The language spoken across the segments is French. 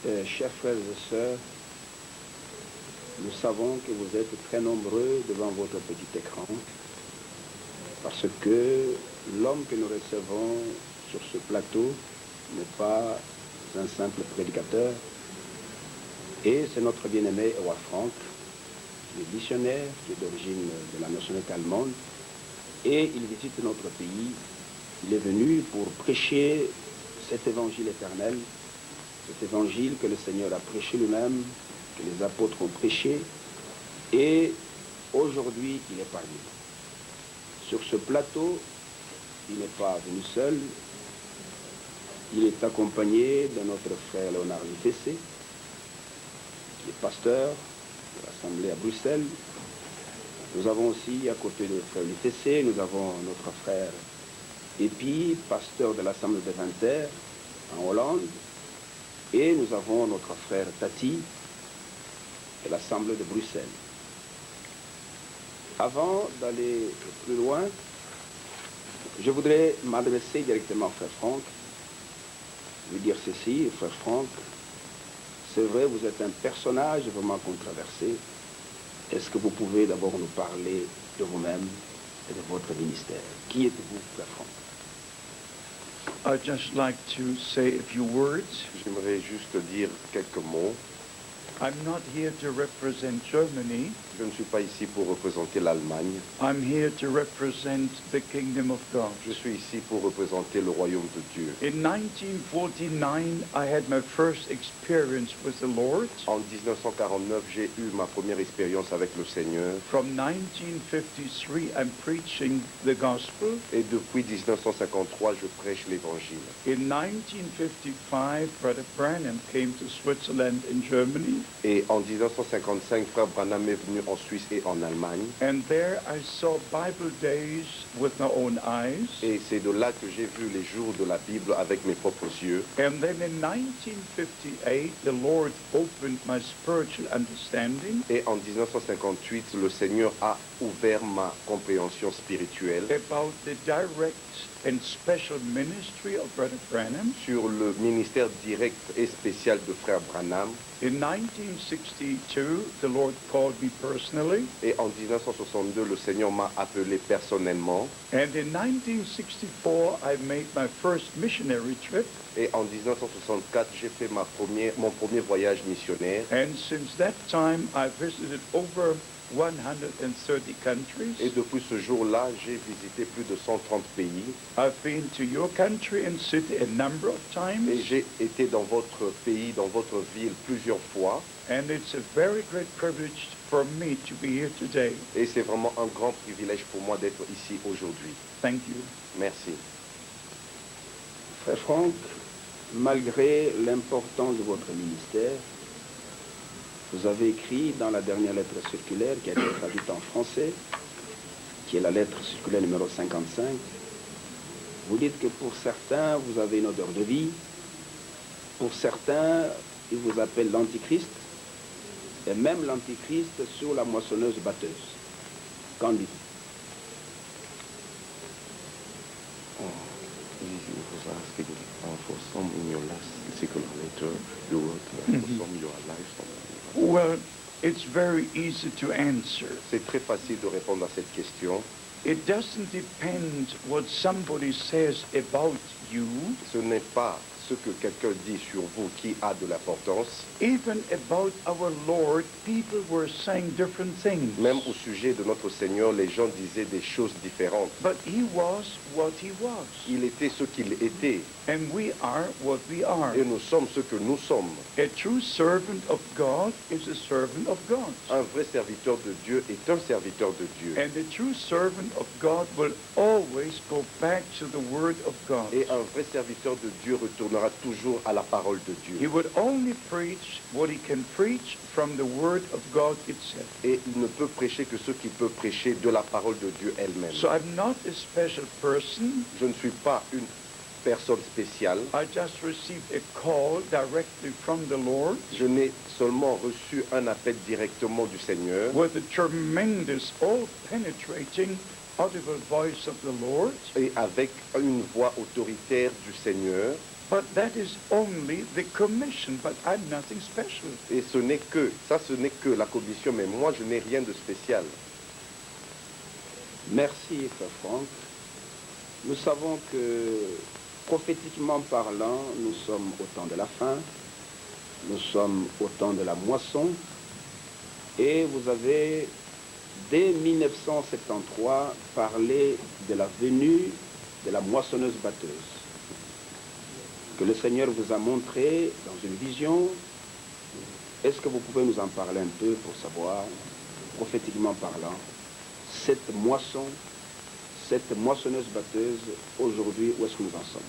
Chers frères et sœurs, nous savons que vous êtes très nombreux devant votre petit écran parce que l'homme que nous recevons sur ce plateau n'est pas un simple prédicateur et c'est notre bien-aimé Roi Franck, qui est missionnaire, qui est d'origine de la nationalité allemande et il visite notre pays. Il est venu pour prêcher cet évangile éternel, cet évangile que le Seigneur a prêché lui-même, que les apôtres ont prêché, et aujourd'hui il est parmi nous. Sur ce plateau, il n'est pas venu seul, il est accompagné de notre frère Léonard Lifessé, qui est pasteur de l'Assemblée à Bruxelles. Nous avons aussi, à côté de frère Lifessé, nous avons notre frère Epi, pasteur de l'Assemblée des Vingtaires en Hollande, et nous avons notre frère Tati de l'Assemblée de Bruxelles. Avant d'aller plus loin, je voudrais m'adresser directement au frère Franck, lui dire ceci: frère Franck, c'est vrai, vous êtes un personnage vraiment controversé. Est-ce que vous pouvez d'abord nous parler de vous-même et de votre ministère? Qui êtes-vous, frère Franck? I'd just like to say a few words. J'aimerais juste dire quelques mots. I'm not here to represent Germany. Je ne suis pas ici pour représenter l'Allemagne. I'm here to represent the kingdom of God. Je suis ici pour représenter le royaume de Dieu. In 1949, I had my first experience with the Lord. En 1949, j'ai eu ma première expérience avec le Seigneur. From 1953, I'm preaching the gospel. Et depuis 1953, je prêche l'évangile. In 1955, Brother Branham came to Switzerland and Germany. Et en 1955, frère Branham est venu en Suisse et en Allemagne. And there I saw Bible days with my own eyes. Et c'est de là que j'ai vu les jours de la Bible avec mes propres yeux. And then in 1958, the Lord opened my spiritual understanding. Et en 1958, le Seigneur a ouvert ma compréhension spirituelle About the direct and special ministry of Brother Branham. sur le ministère direct et spécial de frère Branham. In 1962, the Lord called me personally. Et en 1962, le Seigneur m'a appelé personnellement. And in 1964, I made my first missionary trip. Et en 1964, j'ai fait mon premier voyage missionnaire. And since that time, I visited over 130 countries. Et depuis ce jour-là, j'ai visité plus de 130 pays. I've been to your country and city a number of times. Et j'ai été dans votre pays, dans votre ville plusieurs fois. And it's a very great privilege for me to be here today. Et c'est vraiment un grand privilège pour moi d'être ici aujourd'hui. Thank you. Merci. Frère Franck, malgré l'importance de votre ministère, vous avez écrit dans la dernière lettre circulaire qui a été traduite en français, qui est la lettre circulaire numéro 55, vous dites que pour certains, vous avez une odeur de vie, pour certains, ils vous appellent l'Antichrist, et même l'Antichrist sur la moissonneuse batteuse. Qu'en dites-vous? Was asking for some in your last circular letter, you wrote for some you are alive, some. Well, it's very easy to answer. C'est très facile de répondre à cette question. It doesn't depend what somebody says about you, Ce n'est pas ce que quelqu'un dit sur vous qui a de l'importance. even about our Lord. People were saying different things. Même au sujet de notre Seigneur, les gens disaient des choses différentes. But he was what he was. Il était ce qu'il était, And we are what we are. et nous sommes ce que nous sommes. A true servant of God is a servant of God. Un vrai serviteur de Dieu est un serviteur de Dieu. And the true servant of God will always go back to the Word of God. Et un vrai serviteur de Dieu retournera toujours à la parole de He Dieu. would only preach what he can preach from the Word of God itself. Et il ne peut prêcher que ce qu'il peut prêcher de la parole de Dieu elle-même. So I'm not a special person. Je ne suis pas une personne spéciale. I just received a call directly from the Lord Je n'ai seulement reçu un appel directement du Seigneur with a tremendous, all-penetrating, audible voice of the Lord. et avec une voix autoritaire du Seigneur. But that is only the commission, but I'm nothing special. Et ce n'est que la commission, mais moi je n'ai rien de spécial. Merci, Frère Franck. Nous savons que, prophétiquement parlant, nous sommes au temps de la fin, nous sommes au temps de la moisson, et vous avez, dès 1973, parlé de la venue de la moissonneuse batteuse, que le Seigneur vous a montré dans une vision. Est-ce que vous pouvez nous en parler un peu pour savoir, prophétiquement parlant, cette moisson, cette moissonneuse batteuse, aujourd'hui, où est-ce que nous en sommes?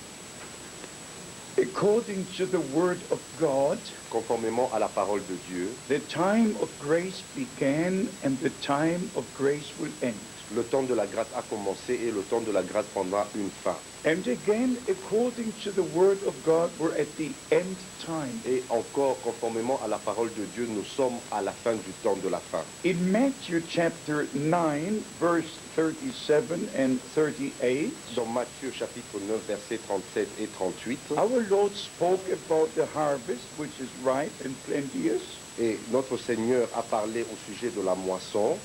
According to the word of God, Conformément à la parole de Dieu, the time of grace began and the time of grace will end. le temps de la grâce a commencé et le temps de la grâce prendra une fin. And again, according to the word of God, we're at the end time. Et encore, conformément à la parole de Dieu, nous sommes à la fin du temps de la fin. In Matthew chapter 9, verse 37 and 38, Dans Matthieu chapitre 9, versets 37 et 38, our Lord spoke about the harvest, which is ripe and plenteous, et notre Seigneur a parlé au sujet de la moisson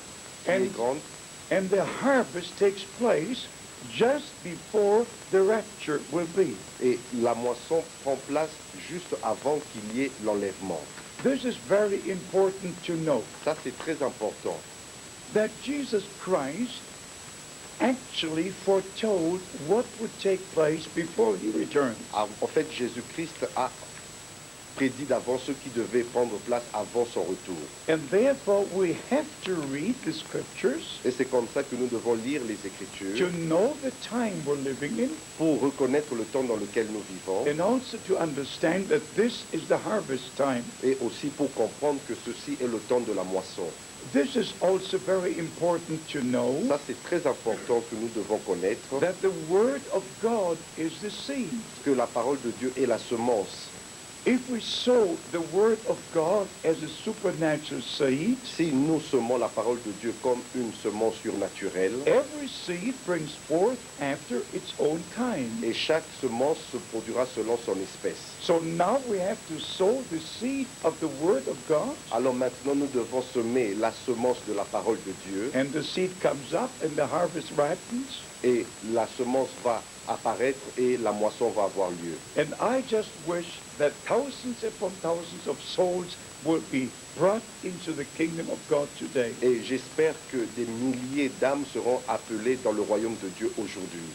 qui And- est grande. and the harvest takes place just before the rapture will be. Et la moisson prend place juste avant qu'il y ait l'enlèvement. This is very important to note, Ça, c'est très important. that Jesus Christ actually foretold what would take place before he returns. En fait, Jésus-Christ a prédit d'avance ce qui devait prendre place avant son retour. And therefore we have to read the scriptures Et c'est comme ça que nous devons lire les to Écritures know the time we're living in, pour reconnaître le temps dans lequel nous vivons and also to understand that this is the harvest time. et aussi pour comprendre que ceci est le temps de la moisson. This is also very important to know Ça, c'est très important que nous devons connaître, that the word of God is the seed. que la parole de Dieu est la semence. If we sow the word of God as a supernatural seed, Si nous semons la parole de Dieu comme une semence surnaturelle, every seed brings forth after its own kind. et chaque semence se produira selon son espèce. So now we have to sow the seed of the word of God, Alors maintenant, nous devons semer la semence de la parole de Dieu, and the seed comes up and the harvest ripens. et la semence va apparaître et la moisson va avoir lieu. And I just wish that thousands upon thousands of souls will be brought into the kingdom of God today. Et j'espère que des milliers d'âmes seront appelées dans le royaume de Dieu aujourd'hui.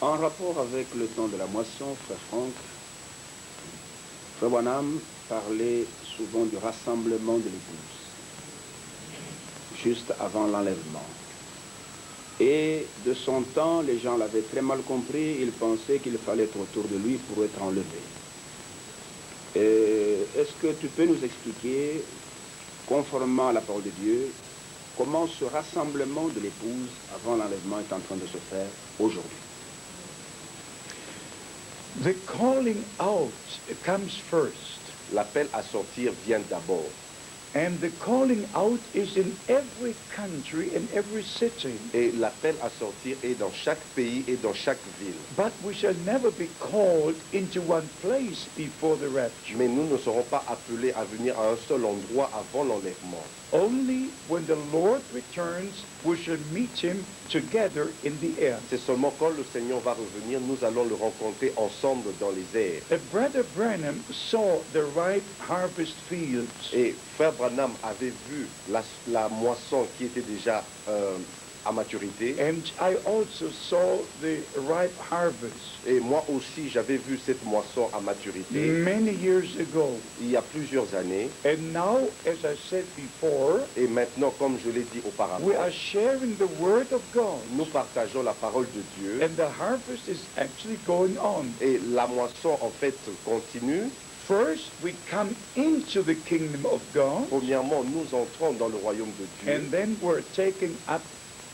En rapport avec le temps de la moisson, Frère Franck, Frère Branham parlait souvent du rassemblement de l'épouse, juste avant l'enlèvement. Et de son temps, les gens l'avaient très mal compris, ils pensaient qu'il fallait être autour de lui pour être enlevé. Est-ce que tu peux nous expliquer, conformément à la parole de Dieu, comment ce rassemblement de l'épouse avant l'enlèvement est en train de se faire aujourd'hui? The calling out comes first, L'appel à sortir vient d'abord. and the calling out is in every country and every city. Et l'appel à sortir est dans chaque pays et dans chaque ville. But we shall never be called into one place before the rapture. Mais nous ne serons pas appelés à venir à un seul endroit avant l'enlèvement. Only when the Lord returns, we shall meet him together in the air. C'est seulement quand le Seigneur va revenir, nous allons le rencontrer ensemble dans les airs. Brother Branham saw the ripe harvest fields. Et Frère Branham avait vu la moisson qui était déjà à maturité. And I also saw the ripe harvest Et moi aussi, j'avais vu cette moisson à maturité many years ago. il y a plusieurs années. And now, as I said before, Et maintenant, comme je l'ai dit auparavant, we are sharing the word of God. nous partageons la parole de Dieu. And the harvest is actually going on. Et la moisson, en fait, continue. First, we come into the kingdom of God, Premièrement, nous entrons dans le royaume de Dieu. and then we're taken up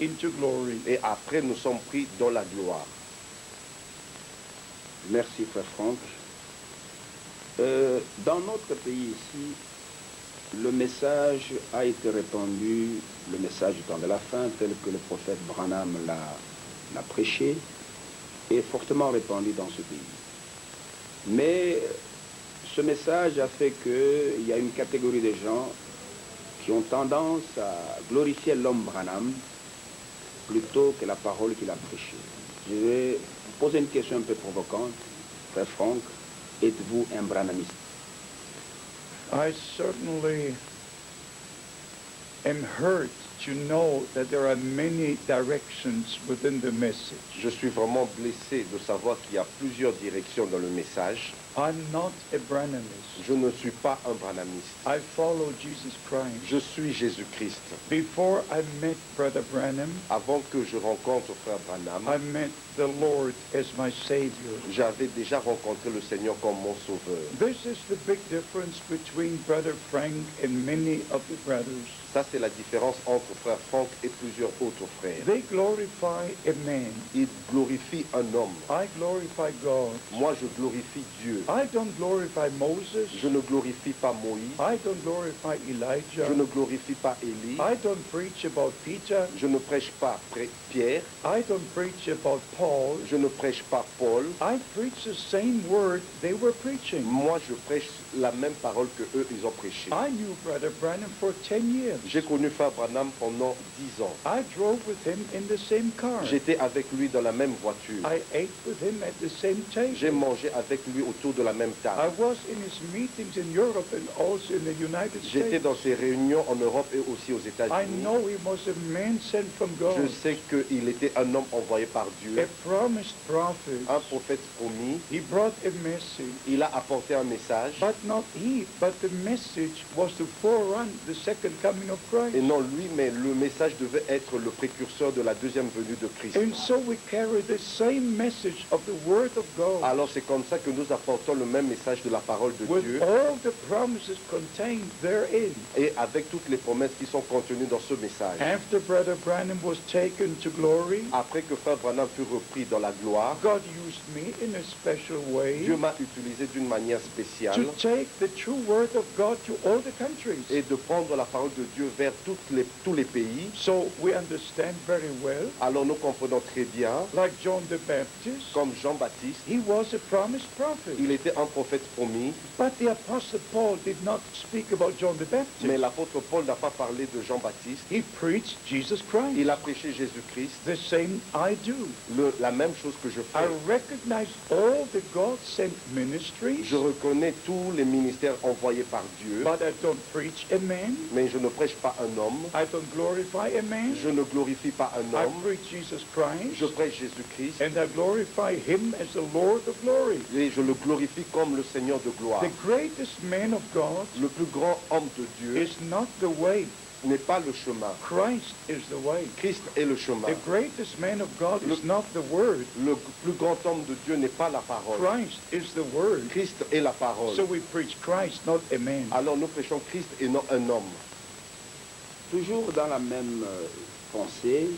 into glory. Et après, nous sommes pris dans la gloire. Merci, Frère Franck. Dans notre pays ici, le message a été répandu, le message du temps de la fin, tel que le prophète Branham l'a prêché. est fortement répandu dans ce pays. Mais ce message a fait qu'il y a une catégorie de gens qui ont tendance à glorifier l'homme Branham plutôt que la parole qu'il a prêchée. Je vais vous poser une question un peu provocante. Frère Franck, êtes-vous un branhamiste? I certainly am hurt to know that there are many directions within the message. Je suis vraiment blessé de savoir qu'il y a plusieurs directions dans le message. I'm not a Branhamist. Je ne suis pas un branhamiste. I follow Jesus Christ. Je suis Jésus-Christ. Before I met Brother Branham, Avant que je rencontre frère Branham, I met the Lord as my Savior. j'avais déjà rencontré le Seigneur comme mon sauveur. This is the big difference between Brother Frank and many of the brothers. Ça, c'est la différence entre frère Franck et plusieurs autres frères. They glorify a man. Ils glorifient un homme. I glorify God. Moi, je glorifie Dieu. I don't glorify Moses. Je ne glorifie pas Moïse. I don't glorify Elijah. Je ne glorifie pas Élie. I don't preach about Peter. Je ne prêche pas Pierre. I don't preach about Paul. Je ne prêche pas Paul. I preach the same word they were preaching. Moi, je prêche la même parole que eux, ils ont prêché. I knew Brother Branham for 10 years. J'ai connu frère Branham pendant 10 ans. I drove with him in the same car. J'étais avec lui dans la même voiture. I ate with him at the same J'ai table. mangé avec lui autour de la même I table. was in his meetings in Europe and also in the United J'étais States. dans ses réunions en Europe et aussi aux I États-Unis. know he was a man sent from God, Je sais qu'il était un homme envoyé par Dieu, a promised prophet. un prophète promis. He brought a message, Il a apporté un message. but not he, but the message was to forerun the second coming of Christ. Et non lui, mais le message devait être le précurseur de la deuxième venue de Christ. And so we carry the same message of the Word of God Alors c'est comme ça que nous apportons le même message de la parole de with Dieu all the promises contained therein. et avec toutes les promesses qui sont contenues dans ce message. After Brother Branham was taken to glory, Après que frère Branham fut repris dans la gloire, God used me in a special way Dieu m'a utilisé d'une manière to spéciale take the true Word of God to all the countries. et de prendre la parole de Dieu vers tous les pays. So we understand very well, Alors nous comprenons très bien, like John the Baptist, comme Jean-Baptiste, he was a promised prophet. il était un prophète promis, But the Apostle Paul did not speak about John the mais Baptist. l'apôtre Paul n'a pas parlé de Jean-Baptiste. He preached Jesus Christ. Il a prêché Jésus-Christ, The same I do. la même chose que je I fais. recognize all the God-sent ministries, Je reconnais tous les ministères envoyés par Dieu, but I don't preach a man. mais je ne prêche pas un homme, I don't glorify a man. je ne glorifie pas un I homme, preach Jesus Christ, je prêche Jésus-Christ and I glorify him as the Lord of glory. et je le glorifie comme le Seigneur de gloire. The greatest man of God Le plus grand homme de Dieu is not the way. n'est pas le chemin. Christ is the way. Christ est le chemin. The greatest man of God is not the word. Le plus grand homme de Dieu n'est pas la parole. Christ is the word. Christ est la parole. So we preach Christ, not a man. Alors nous prêchons Christ et non un homme. Toujours dans la même pensée,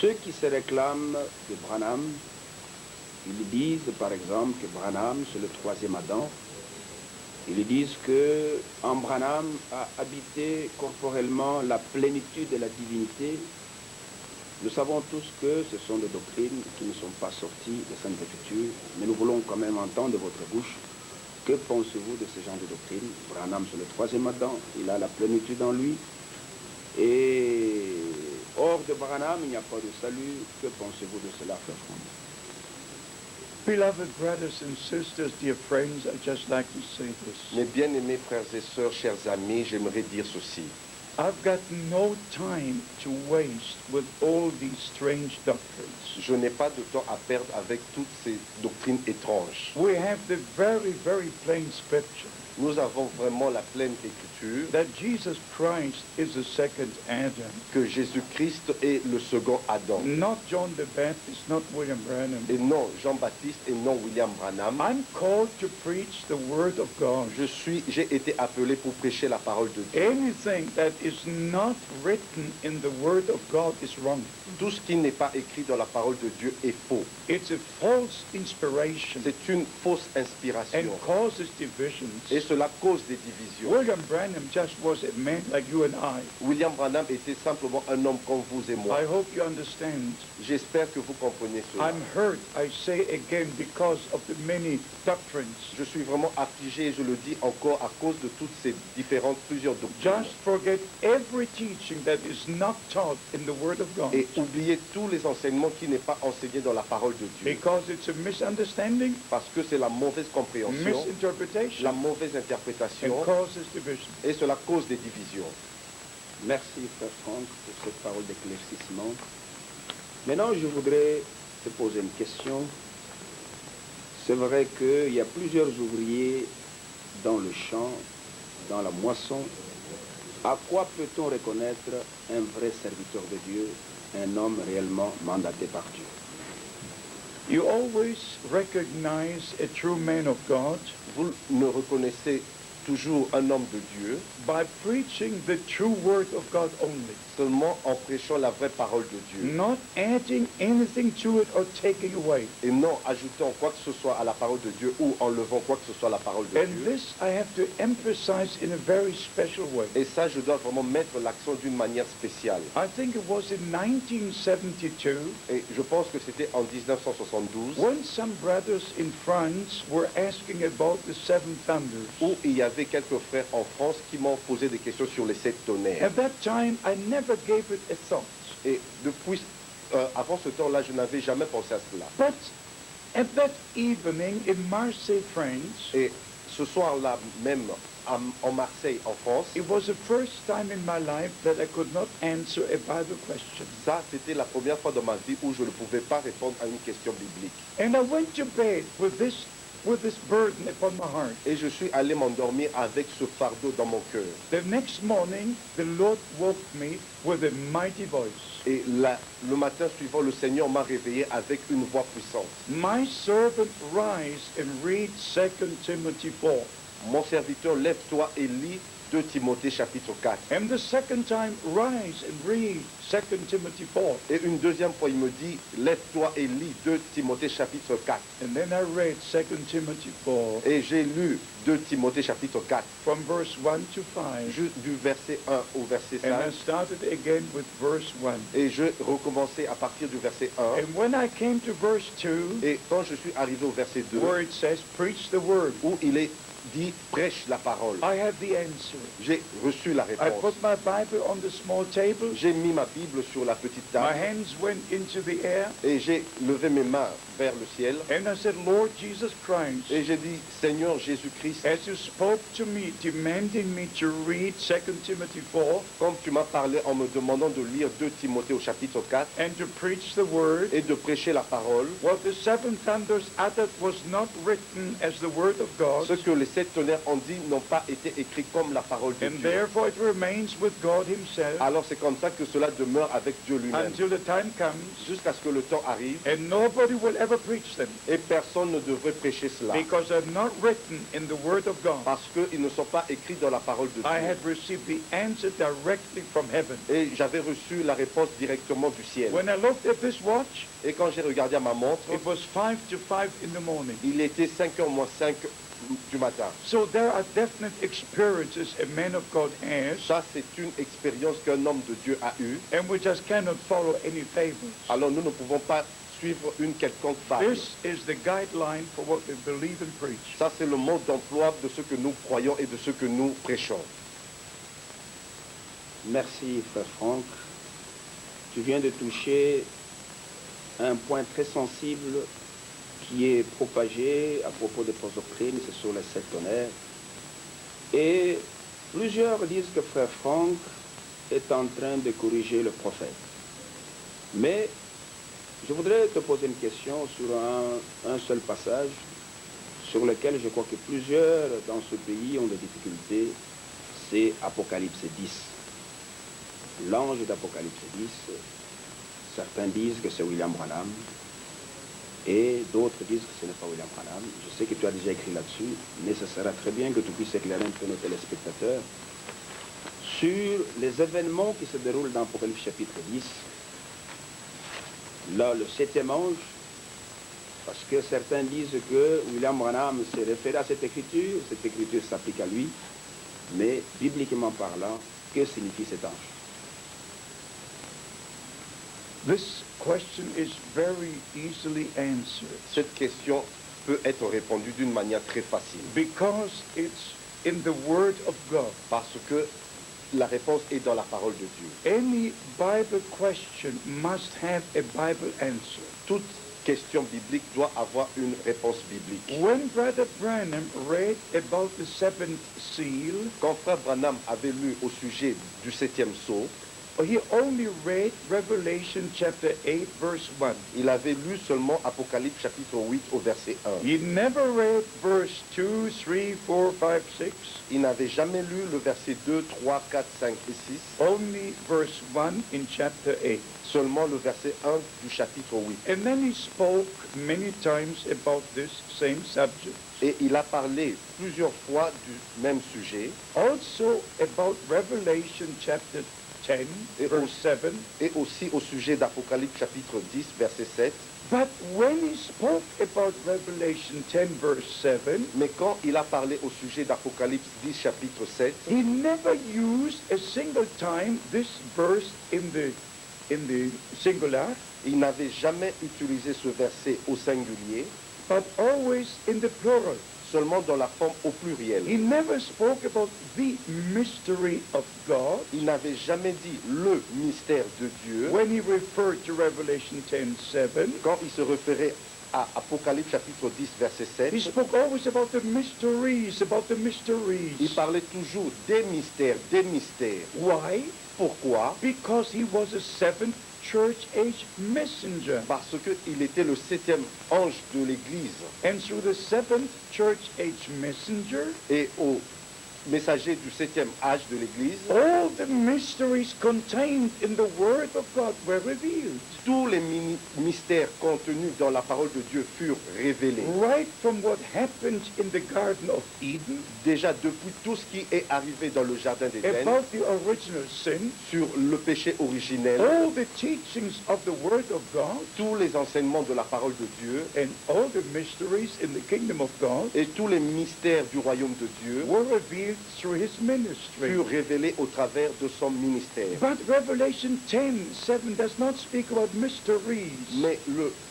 ceux qui se réclament de Branham, ils disent par exemple que Branham c'est le troisième Adam. Ils disent que en Branham a habité corporellement la plénitude de la divinité. Nous savons tous que ce sont des doctrines qui ne sont pas sorties des Saintes Écritures, mais nous voulons quand même entendre de votre bouche. Que pensez-vous de ce genre de doctrine? Branham c'est le troisième Adam, il a la plénitude en lui. Et hors de Branham, il n'y a pas de salut. Que pensez-vous de cela, frère Franck? Beloved brothers and sisters, dear friends, I'd just like to say this. Mes bien-aimés frères et sœurs, chers amis, j'aimerais dire ceci. I've got no time to waste with all these strange doctrines. Je n'ai pas de temps à perdre avec toutes ces doctrines étranges. We have the very, very plain scripture Nous avons vraiment la pleine écriture that Jesus Christ is the second Adam. que Jésus-Christ est le second Adam. Not John the Baptist, not William Branham. Et non Jean-Baptiste et non William Branham. I'm called to preach the Word of God. J'ai été appelé pour prêcher la parole de Dieu. Anything that is not written in the Word of God is wrong. Tout ce qui n'est pas écrit dans la parole de Dieu est faux. It's a false inspiration C'est une fausse and inspiration. causes divisions. Et cela cause des divisions. William Branham just was a man like you and I. William Branham était simplement un homme comme vous et moi. I hope you understand. J'espère que vous comprenez cela. I'm hurt, I say again, because of the many doctrines. Je suis vraiment affligé et je le dis encore à cause de toutes ces plusieurs doctrines. Just forget every teaching that is not taught in the Word of God. Et oubliez tous les enseignements qui n'est pas enseigné dans la parole de Dieu. Because it's a misunderstanding, Parce que c'est la mauvaise compréhension, misinterpretation, la mauvaise and interprétation causes division. et cela cause des divisions. Merci, frère Franck, pour cette parole d'éclaircissement. Maintenant, je voudrais te poser une question. C'est vrai qu'il y a plusieurs ouvriers dans le champ, dans la moisson. À quoi peut-on reconnaître un vrai serviteur de Dieu, un homme réellement mandaté par Dieu? You always recognize a true man of God Vous ne reconnaissez toujours un homme de Dieu by preaching the true Word of God only, seulement en prêchant la vraie parole de Dieu not adding anything to it or taking away. et non ajoutant quoi que ce soit à la parole de Dieu ou enlevant quoi que ce soit à la parole de And Dieu. this I have to emphasize in a very special way. Et ça, je dois vraiment mettre l'accent d'une manière spéciale. I think it was in 1972 Et je pense que c'était en 1972 when some brothers in France were asking about the seven thunders. où il y avait quelques frères en France qui m'ont posé des questions sur les 7 tonnerres. At that time, I never gave it a thought. Et depuis, avant ce temps-là, je n'avais jamais pensé à cela. But at that evening in Marseille, France, Et ce soir-là même, en Marseille, en France, it was the first time in my life that I could not answer a Bible question. ça, c'était la première fois dans ma vie où je ne pouvais pas répondre à une question biblique. And I went to bed with this burden upon my heart. Et je suis allé m'endormir avec ce fardeau dans mon cœur. The next morning, the Lord woke me with a mighty voice. Et le matin suivant, le Seigneur m'a réveillé avec une voix puissante. My servant, rise and read 2 Timothy 4. Mon serviteur, lève-toi et lis 2 Timothée chapitre 4. And the second time, rise and read 2 Timothy 4. Et une deuxième fois, il me dit, lève-toi et lis 2 Timothée chapitre 4. And then I read 2 Timothy 4 Et j'ai lu 2 Timothée chapitre 4, from verse 1 to 5. du verset 1 au verset And I 5. started again with verse 1. Et je recommençais à partir du verset 1. And when I came to verse 2, Et quand je suis arrivé au verset 2, where it says, preach the word, où il est dit, prêche la parole, I had the answer. j'ai reçu la I réponse. put my Bible on the small table. J'ai mis ma Bible sur la petite My table hands went into the air. et j'ai levé mes mains vers le ciel. And I said, Lord Jesus Christ, Et j'ai dit, Seigneur Jésus-Christ, as you spoke to me, demanding me to read 2 Timothy 4 comme tu m'as parlé en me demandant de lire 2 Timothée au chapitre 4 and to preach the word, et de prêcher la parole, what the seven thunders uttered was not written as the word of God, ce que les 7 tonnerres ont dit n'ont pas été écrits comme la parole de and Dieu. therefore it remains with God himself Alors c'est comme ça que cela demeure avec Dieu lui-même, until the time comes, jusqu'à ce que le temps arrive and nobody will ever preach them et personne ne devrait prêcher cela because they're not written in the word of God. parce qu'ils ne sont pas écrits dans la parole de I Dieu. had received the answer directly from heaven. Et j'avais reçu la réponse directement du ciel. When I looked at this watch, Et quand j'ai regardé à ma montre, it was 5 to 5 in the morning. il était 5h moins 5 du matin. So there are definite experiences a man of God has, Ça, c'est une expérience qu'un homme de Dieu a eue. and we just cannot follow any fables. Alors nous ne pouvons pas suivre une quelconque fable. This is the guideline for what we believe and preach. Ça, c'est le mode d'emploi de ce que nous croyons et de ce que nous prêchons. Merci, frère Franck. Tu viens de toucher un point très sensible qui est propagé à propos des fausses doctrines, c'est sur les 7 tonnerres. Et plusieurs disent que frère Franck est en train de corriger le prophète. Mais je voudrais te poser une question sur un seul passage sur lequel je crois que plusieurs dans ce pays ont des difficultés, c'est Apocalypse 10. L'ange d'Apocalypse 10, certains disent que c'est William Branham, et d'autres disent que ce n'est pas William Branham. Je sais que tu as déjà écrit là-dessus, mais ce sera très bien que tu puisses éclairer un peu nos téléspectateurs sur les événements qui se déroulent dans Apocalypse chapitre 10. Là, le 7e ange Parce que certains disent que William Branham s'est référé à cette écriture s'applique à lui, mais bibliquement parlant, que signifie cet ange? This question is very easily answered Cette question peut être répondue d'une manière très facile. because it's in the Word of God. Parce que la réponse est dans la parole de Dieu. Any Bible question must have a Bible answer. Toute question biblique doit avoir une réponse biblique. When Brother Branham read about the seventh seal, Quand Frère Branham avait lu au sujet du 7e sceau, he only read Revelation chapter 8 verse 1. il avait lu seulement Apocalypse chapitre 8 au verset 1. He never read verse 2, 3, 4, 5, 6. Il n'avait jamais lu le verset 2, 3, 4, 5 et 6, Only verse 1 in chapter 8. seulement le verset 1 du chapitre 8. And then he spoke many times about this same subject. Et il a parlé plusieurs fois du même sujet, Also about Revelation chapter 10 verse 7. et aussi au sujet d'Apocalypse chapitre 10, verset 7. But when he spoke about Revelation 10 verse 7, Mais quand il a parlé au sujet d'Apocalypse 10, chapitre 7, he never used a single time this verse in the singular, il n'avait jamais utilisé ce verset au singulier, but always in the plural. seulement dans la forme au pluriel. He never spoke about the mystery of God Il n'avait jamais dit le mystère de Dieu when he referred to Revelation 10:7. quand il se référait à Apocalypse chapitre 10, verset 7. He spoke always about the mysteries, Il parlait toujours des mystères, des mystères. Why? Pourquoi? Because he was a seventh church age messenger. Parce qu'il était le 7e ange de l'Église. And through the seventh church age messenger, Et au messager du 7e âge de l'Église, all the mysteries contained in the Word of God were revealed. tous les mystères contenus dans la parole de Dieu furent révélés. Right from what happened in the Garden of Eden, Déjà depuis tout ce qui est arrivé dans le Jardin d'Éden, about the original sin, sur le péché originel, all the teachings of the Word of God, tous les enseignements de la parole de Dieu and all the mysteries in the kingdom of God et tous les mystères du royaume de Dieu were revealed through his ministry. furent révélés au travers de son ministère. But Revelation 10:7 does not speak about mysteries. Mais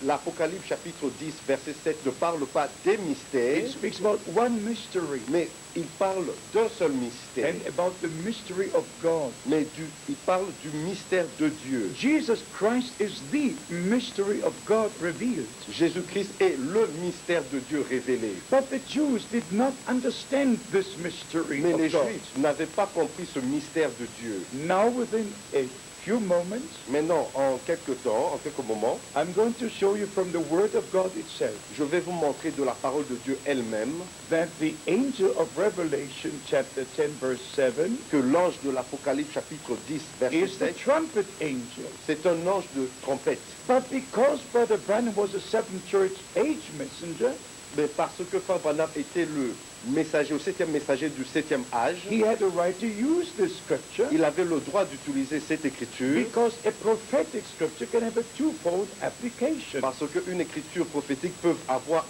l'Apocalypse chapitre 10, verset 7 ne parle pas des mystères, It speaks about one mystery mais il parle d'un seul mystère. and about the mystery of God. Mais il parle du mystère de Dieu. Jesus Christ is the mystery of God revealed. Jésus-Christ est le mystère de Dieu révélé. But the Jews did not understand this mystery Mais of les God. Juifs n'avaient pas compris ce mystère de Dieu. Now within a few moments, Maintenant, en quelques temps, en quelques moments, I'm going to show you from the Word of God itself je vais vous montrer de la parole de Dieu elle-même that the angel of Revelation chapter 10 verse 7 que l'ange de l'Apocalypse chapitre 10, verset is the 7, trumpet angel. c'est un ange de trompette. But because Brother Branham was a seventh church age messenger, Mais parce que Frère Branham était le messager, au 7e messager du 7e âge, he had a right to use this scripture il avait le droit d'utiliser cette écriture because a prophetic scripture can have a twofold application. parce qu'une écriture prophétique peut avoir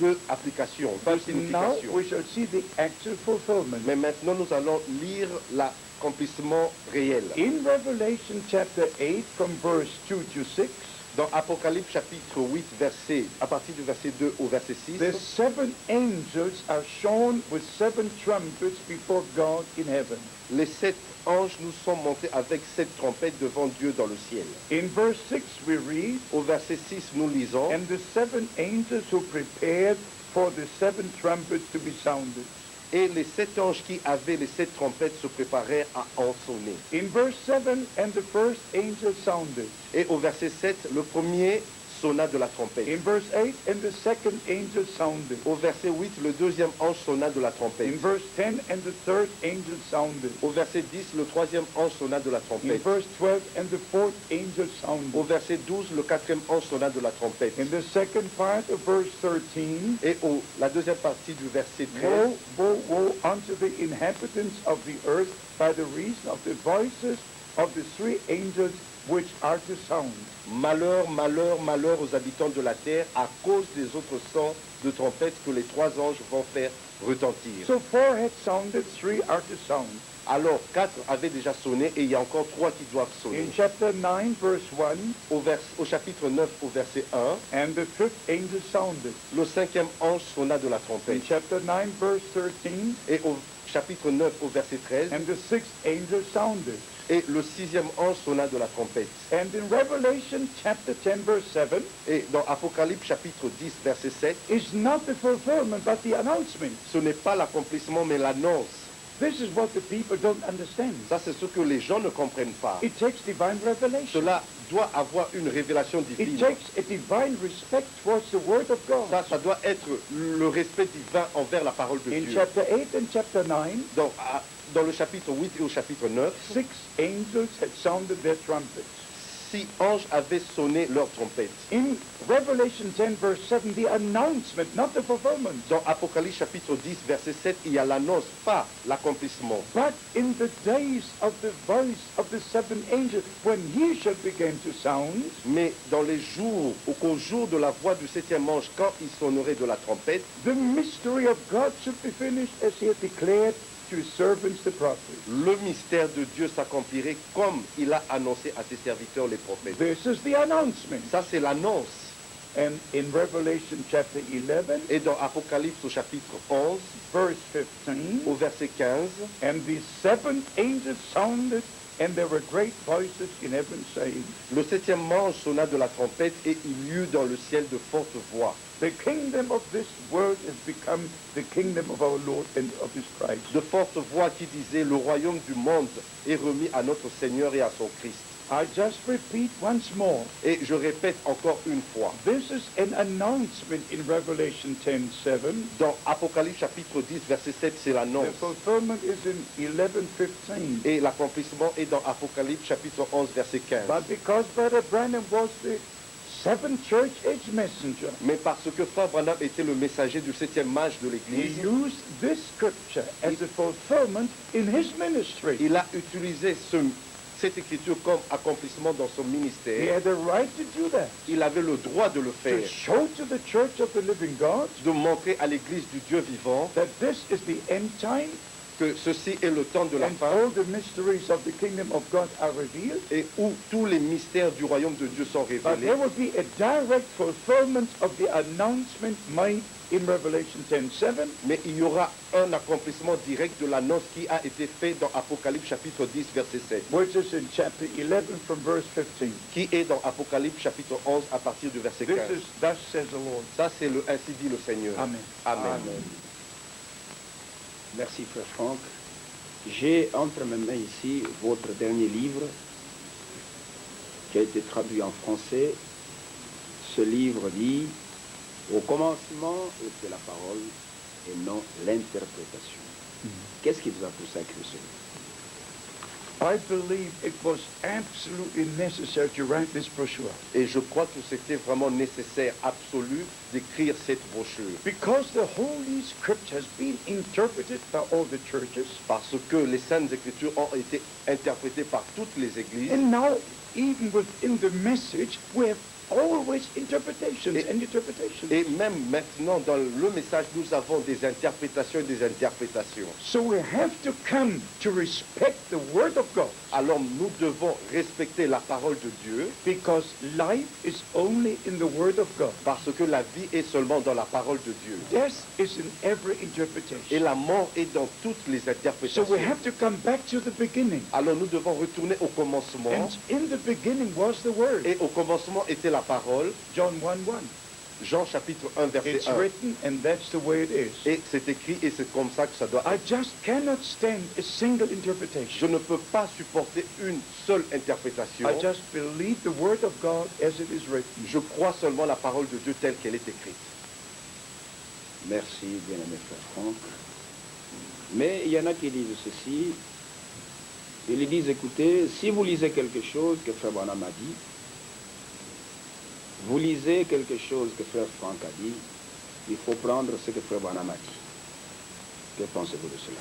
deux applications, deux But now significations. we shall see the actual fulfillment. Mais maintenant, nous allons lire l'accomplissement réel. In Revelation chapter 8 from verse 2 to 6, Dans Apocalypse chapitre 8, à partir du verset 2 au verset 6, the seven angels are shown with seven trumpets before God in heaven. les 7 anges nous sont montés avec 7 trompettes devant Dieu dans le ciel. In verse 6 we read, Au verset 6, nous lisons, and the seven angels who prepared for the seven trumpets to be sounded. et les 7 anges qui avaient les 7 trompettes se préparèrent à en sonner. In verse 7, and the first angel sounded. Et au verset 7, le premier sonna de la trompette. In verse 8, and the second angel sounded. Au verset 8, le deuxième ange sonna de la trompette. In verse 10, and the third angel sounded. Au verset 10, le troisième ange sonna de la In trompette. verse 12, and the fourth angel Au sounded. verset 12, le quatrième ange sonna de la trompette. In the second part of verse 13, Et la deuxième partie du verset 13, woe, woe, woe unto the inhabitants of the earth by the reason of the voices of the three angels which are to sound. Malheur, malheur, malheur aux habitants de la terre à cause des autres sons de trompette que les 3 anges vont faire retentir. So 4 had sounded, 3 are to sound. Alors 4 avaient déjà sonné et il y a encore 3 qui doivent sonner. In chapter 9, verse 1, Au chapitre 9, au verset 1, and the 5th angel sounded. le 5e ange sonna de la In trompette. chapter 9, verse 13, Et au chapitre 9, au verset 13, and the 6th angel sounded. et le 6e ange sonna de la trompette. And in Revelation chapter 10, verse 7, Et dans Apocalypse chapitre 10, verset 7, is not the fulfillment, but the announcement. ce n'est pas l'accomplissement mais l'annonce. This is what the people don't understand. Ça, c'est ce que les gens ne comprennent pas. It takes divine revelation. Cela doit avoir une révélation It divine. takes a divine respect towards the Word of God. Ça doit être le respect divin envers la parole de In Dieu. chapter 8 and chapter 9, Dans le chapitre 8 et au chapitre 9, 6 angels had sounded their trumpets. 6 anges avaient sonné leur trompette. In Revelation 10, verse 7, the announcement, not the fulfillment. Dans Apocalypse chapitre 10, verset 7, il y a l'annonce, pas l'accomplissement. But in the days of the voice of the 7th angel, when he shall begin to sound, Mais dans les jours, au jour de la voix du 7e ange, quand il sonnerait de la trompette, the mystery of God should be finished as he had declared to his servants the prophets. le mystère de Dieu s'accomplirait comme il a annoncé à ses serviteurs les prophètes. This is the announcement. Ça, c'est l'annonce. And in Revelation chapter 11, Et dans Apocalypse au chapitre 11, verse 15, au verset 15, and the 7th angel sounded, and there were great voices in heaven saying, le 7e ange sonna de la trompette et il y eut dans le ciel de fortes voix. the kingdom of this world has become the kingdom of our Lord and of his Christ. De fortes voix qui disaient, le royaume du monde est remis à notre Seigneur et à son Christ. I just repeat once more. Et je répète encore une fois, This is an announcement in Revelation 10:7. dans Apocalypse chapitre 10, verset 7, c'est The l'annonce. fulfillment is in 11:15. Et l'accomplissement est dans Apocalypse chapitre 11, verset 15. But because Brother Branham was the 7th church age messenger, Mais parce que Frère Branham était le messager du 7e âge de he l'Église, used this scripture as a fulfillment in his ministry. il a utilisé cette écriture comme accomplissement dans son He ministère. had a right to do that. Il avait le droit de le To faire, show to the church of the living God de montrer à l'Église du Dieu vivant that this is the end time que ceci est le temps de la and fin all the mysteries of the kingdom of God are revealed. et où tous les mystères du royaume de Dieu sont But révélés. there will be a direct fulfillment of the announcement made in Revelation 10:7, Mais il y aura un accomplissement direct de l'annonce qui a été fait dans Apocalypse chapitre 10, verset 7, which is in chapter 11 from verse 15. qui est dans Apocalypse chapitre 11 à partir du verset This 15. is, thus says the Lord. Ça, c'est le ainsi dit le Seigneur. Amen. Amen. Merci frère Franck. J'ai entre mes mains ici votre dernier livre qui a été traduit en français. Ce livre dit « Au commencement était la parole et non l'interprétation ». Qu'est-ce qui vous a poussé à écrire ce livre? I believe it was absolutely necessary to write this brochure Et je crois que c'était vraiment nécessaire, absolu, d'écrire cette brochure. because the Holy Scripture has been interpreted by all the churches, Parce que les Saintes Écritures ont été interprétées par toutes les églises. and now even within the message we have always interpretations and interpretations. Et même maintenant, dans le message, nous avons des interprétations et des interprétations. So we have to come to respect the Word of God Alors nous devons respecter la parole de Dieu because life is only in the Word of God. parce que la vie est seulement dans la parole de Dieu. Death is in every Et interpretation. la mort est dans toutes les So interprétations. we have to come back to the beginning. Alors nous devons retourner au commencement. And in the beginning was the Word. Et au commencement était la parole. John 1:1. Jean chapitre 1 verset It's 1. written and that's the way it is. Et c'est écrit et c'est comme ça que ça doit I être. just cannot stand a single Je interpretation. ne peux pas supporter une seule interprétation. I just believe the Word of God as it is written. Je crois seulement la parole de Dieu telle qu'elle est écrite. Merci, bien-aimé frère Franck. Mais il y en a qui disent ceci. Ils disent, écoutez, si vous lisez quelque chose que frère Branham a dit, vous lisez quelque chose que frère Franck a dit, il faut prendre ce que frère Branham a dit. Que pensez-vous de cela?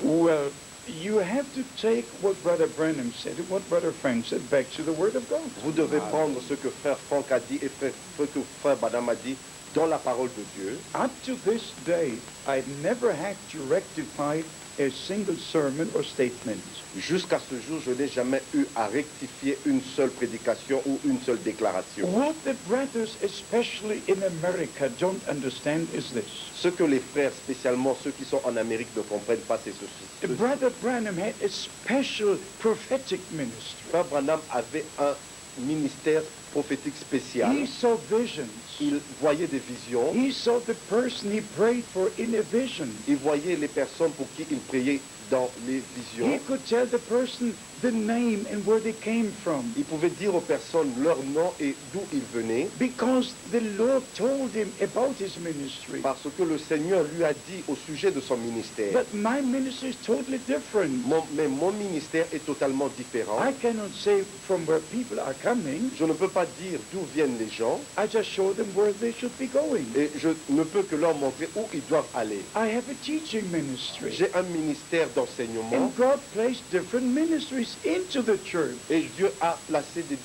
Well, you have to take what Brother Branham said and what Brother Frank said back to the Word of God. Vous devez prendre ce que frère Franck a dit et ce que frère Branham a dit dans la parole de Dieu. Up to this day, I've never had to rectify a single sermon or statement. Jusqu'à ce jour, je n'ai jamais eu à rectifier une seule prédication ou une seule déclaration. What the brothers, especially in America, don't understand is this. Ce que les frères, spécialement ceux qui sont en Amérique, ne comprennent pas, c'est ceci. Brother Branham had a special prophetic ministry. Frère Branham avait un ministère prophétique spécial. He saw visions. Il voyait des visions. He saw the person he prayed for in a vision. Il voyait les personnes pour qui il priait dans les visions. He could tell the person the name and where they came from. Il pouvait dire aux personnes leur nom et d'où ils venaient. Because the Lord told him about his ministry. Parce que le Seigneur lui a dit au sujet de son ministère. But my ministry is totally different. Mais mon ministère est totalement différent. I cannot say from where people are coming. Je ne peux pas dire d'où viennent les gens. I just show them where they should be going. Et je ne peux que leur montrer où ils doivent aller. I have a teaching ministry. J'ai un ministère d'enseignement. And God placed different ministries into the church. Et Dieu a placé des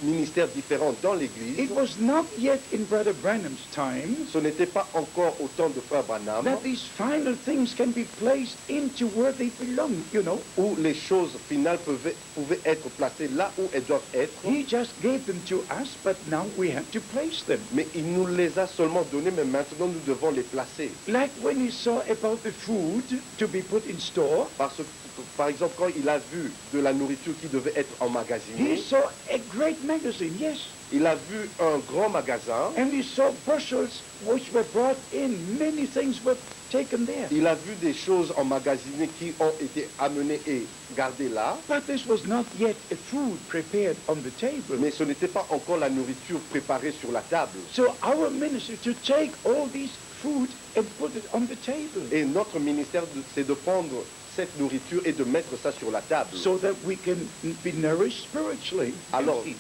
ministères différents dans l'Église. It was not yet in Brother Branham's time Ce n'était pas encore au temps de Frère Branham that these final things can be placed into where they belong, you know. où les choses finales pouvaient être placées là où elles doivent être. He just gave them to us, but now we have to place them. Mais il nous les a seulement données, mais maintenant nous devons les placer. Like when he saw about the food to be put in store, Parce que, par exemple, quand il a vu de la nourriture qui devait être he emmagasinée, saw a great magazine, yes. il a vu un grand magasin, And he saw bushels which were brought in. Many things were taken there. il a vu des choses emmagasinées qui ont été amenées et gardées là, But this was not yet a food prepared on the table. mais ce n'était pas encore la nourriture préparée sur la table. So our ministry to take all these food and put it on the table Et notre ministère, c'est de prendre cette nourriture et de mettre ça sur la table. so that we can be nourished spiritually. and Alors, eat.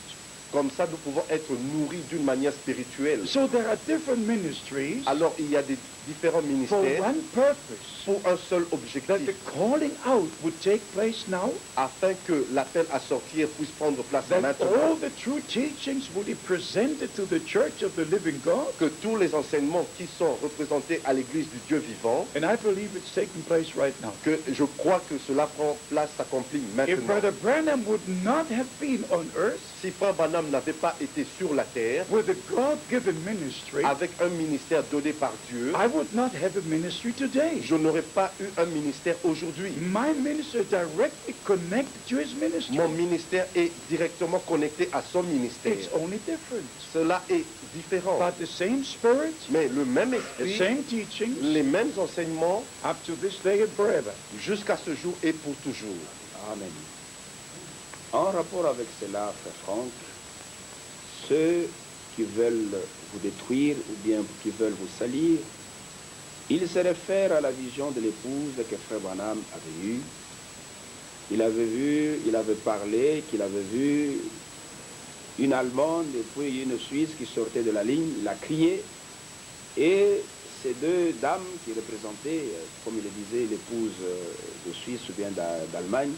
comme ça, nous pouvons être nourris d'une manière spirituelle. So there are different ministries Alors, il y a des différents for ministères one purpose, pour un seul that the objectif, calling out would take place now, afin que l'appel à sortir puisse prendre place that all maintenant, the true teachings would be presented to the church of the living God. que tous les enseignements qui sont représentés à l'Église du Dieu vivant, And I believe it's taking place right now. que je crois que cela prend place, s'accomplit If maintenant. Brother Branham would not have been on earth Si Frère Branham n'avait pas été sur la terre, with a God-given ministry, avec un ministère donné par Dieu, I would not have a ministry today. je n'aurais pas eu un ministère aujourd'hui. My ministry is directly connected to his ministry. Mon ministère est directement connecté à son ministère. It's only different. Cela est différent. But the same spirit, Mais le même the esprit, same teachings, les mêmes enseignements, up to this day and forever. jusqu'à ce jour et pour toujours. Amen. En rapport avec cela, frère Franck, ceux qui veulent vous détruire ou bien qui veulent vous salir, ils se réfèrent à la vision de l'épouse que frère Branham avait eue. Il avait parlé qu'il avait vu une Allemande et puis une Suisse qui sortaient de la ligne. Il a crié et ces deux dames qui représentaient, comme il le disait, l'épouse de Suisse ou bien d'Allemagne,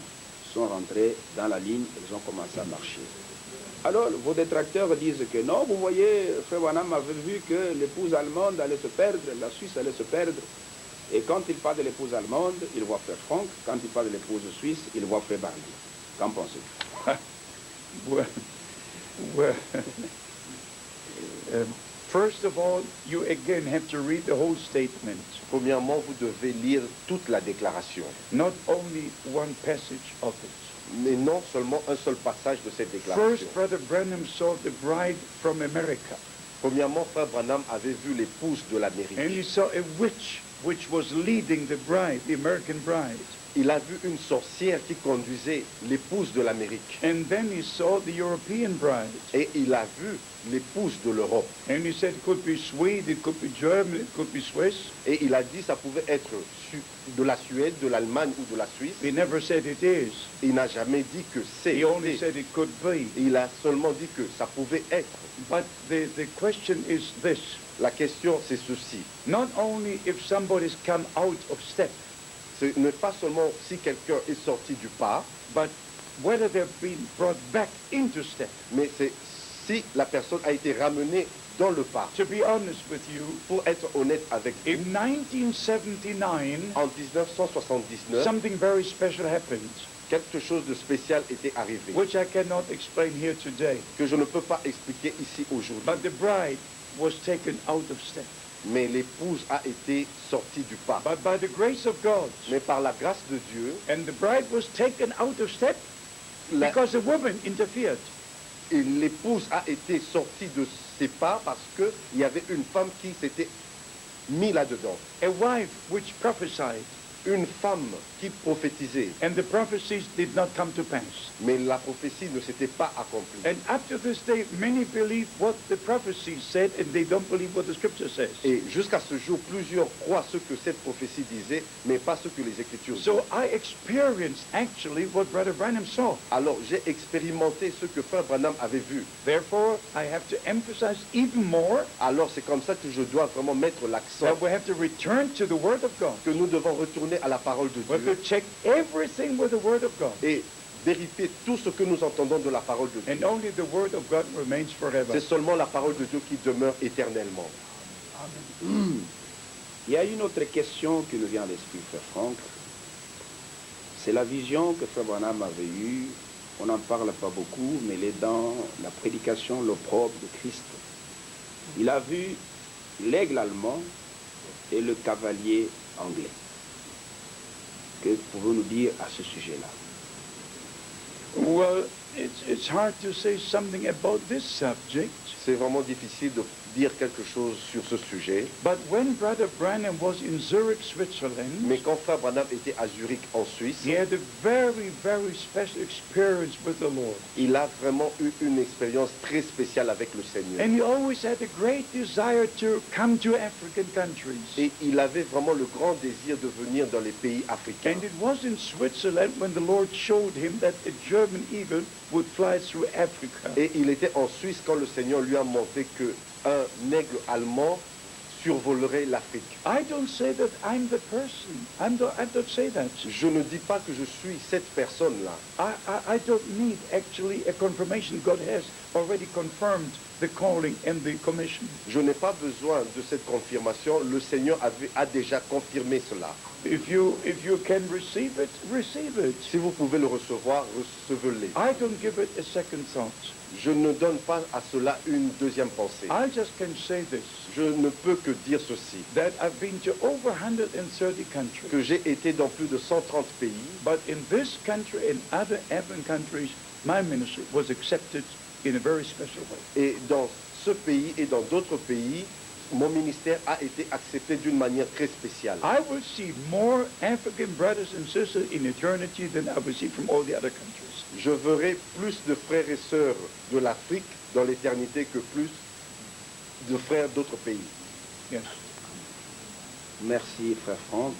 sont rentrées dans la ligne, elles ont commencé à marcher. Alors, vos détracteurs disent que non, vous voyez, frère Branham avait vu que l'épouse allemande allait se perdre, la Suisse allait se perdre. Et quand il parle de l'épouse allemande, il voit frère Franck. Quand il parle de l'épouse suisse, il voit frère Barney. Qu'en pensez-vous? Well, first of all, you again have to read the whole statement, Premièrement, vous devez lire toute la déclaration, not only one passage of it. mais non seulement un seul passage de cette déclaration. First, Brother Branham saw the bride from America, Premièrement, Frère Branham avait vu l'épouse de l'Amérique. and he saw a witch which was leading the bride, the American bride. Il a vu une sorcière qui conduisait l'épouse de l'Amérique. And then he saw the European bride. Et il a vu l'épouse de l'Europe. And he said it could be Swede, it could be German, it could be Swiss. Et il a dit ça pouvait être de la Suède, de l'Allemagne ou de la Suisse. He never said it is. Il n'a jamais dit que c'est. He only said it could be. Il a seulement dit que ça pouvait être. But the question is this. La question, c'est ceci. Not only if somebody's come out of step, Ce n'est pas seulement si quelqu'un est sorti du pas, but whether they've been brought back into step. mais c'est si la personne a été ramenée dans le pas. To be honest with you, Pour être honnête avec vous, in 1979, en 1979, something very special happened, quelque chose de spécial était arrivé, which I cannot explain here today. que je ne peux pas expliquer ici aujourd'hui. But the bride was taken out of step. Mais l'épouse a été sortie du pas. But by the grace of God, Mais par la grâce de Dieu, and the bride was taken out of step la- because a woman interfered. et l'épouse a été sortie de ses pas parce qu'il y avait une femme qui s'était mise là-dedans. A wife which prophesied, Une femme qui prophétisait, and the prophecies did not come to pass. mais la prophétie ne s'était pas accomplie. And up to this day, many believe what the prophecy said, and they don't believe what the scripture says. Et jusqu'à ce jour, plusieurs croient ce que cette prophétie disait, mais pas ce que les Écritures disent. So I experienced actually what Brother Branham saw. Alors j'ai expérimenté ce que Frère Branham avait vu. Therefore, I have to emphasize even more Alors c'est comme ça que je dois vraiment mettre l'accent, that we have to return to the Word of God. que nous devons retourner à la parole de We have Dieu to check everything with the Word of God. et vérifier tout ce que nous entendons de la parole de Dieu. And only the Word of God remains forever. C'est seulement la parole de Dieu qui demeure éternellement. Il y a une autre question qui nous vient à l'esprit, Frère Franck. C'est la vision que Frère Branham avait eue. On n'en parle pas beaucoup, mais elle est dans la prédication, l'opprobre de Christ. Il a vu l'aigle allemand et le cavalier anglais. Que pouvez-vous nous dire à ce sujet-là? Well, it's hard to say something about this subject. C'est vraiment difficile de dire quelque chose sur ce sujet. But when Brother Branham was in Zurich, Switzerland, Mais quand Frère Branham était à Zurich en Suisse, he had a very, very special experience with the Lord. il a vraiment eu une expérience très spéciale avec le Seigneur. And he always had a great desire to come to African countries. Et il avait vraiment le grand désir de venir dans les pays africains. And it was in Switzerland when the Lord showed him that a German eagle would fly through Africa. Et il était en Suisse quand le Seigneur lui a montré que un aigle allemand survolerait l'Afrique. I don't say that I'm the person. I don't say that. Je ne dis pas que je suis cette personne-là. I don't need actually a confirmation. God has already confirmed the calling and the commission. Je n'ai pas besoin de cette confirmation. Le Seigneur a déjà confirmé cela. If you can receive it, receive it. Si vous pouvez le recevoir, recevez-le. I don't give it a second thought. Je ne donne pas à cela une deuxième pensée. I just can say this, Je ne peux que dire ceci, that I've been to over 130 countries. que j'ai été dans plus de 130 pays, But in this country and other African countries, my ministry was accepted in a very special way. et dans ce pays et dans d'autres pays, mon ministère a été accepté d'une manière très spéciale. I will see more African brothers and sisters in eternity than I will see from all the other countries. Je verrai plus de frères et sœurs de l'Afrique dans l'éternité que plus de frères d'autres pays. Yes. Merci, Frère Franck.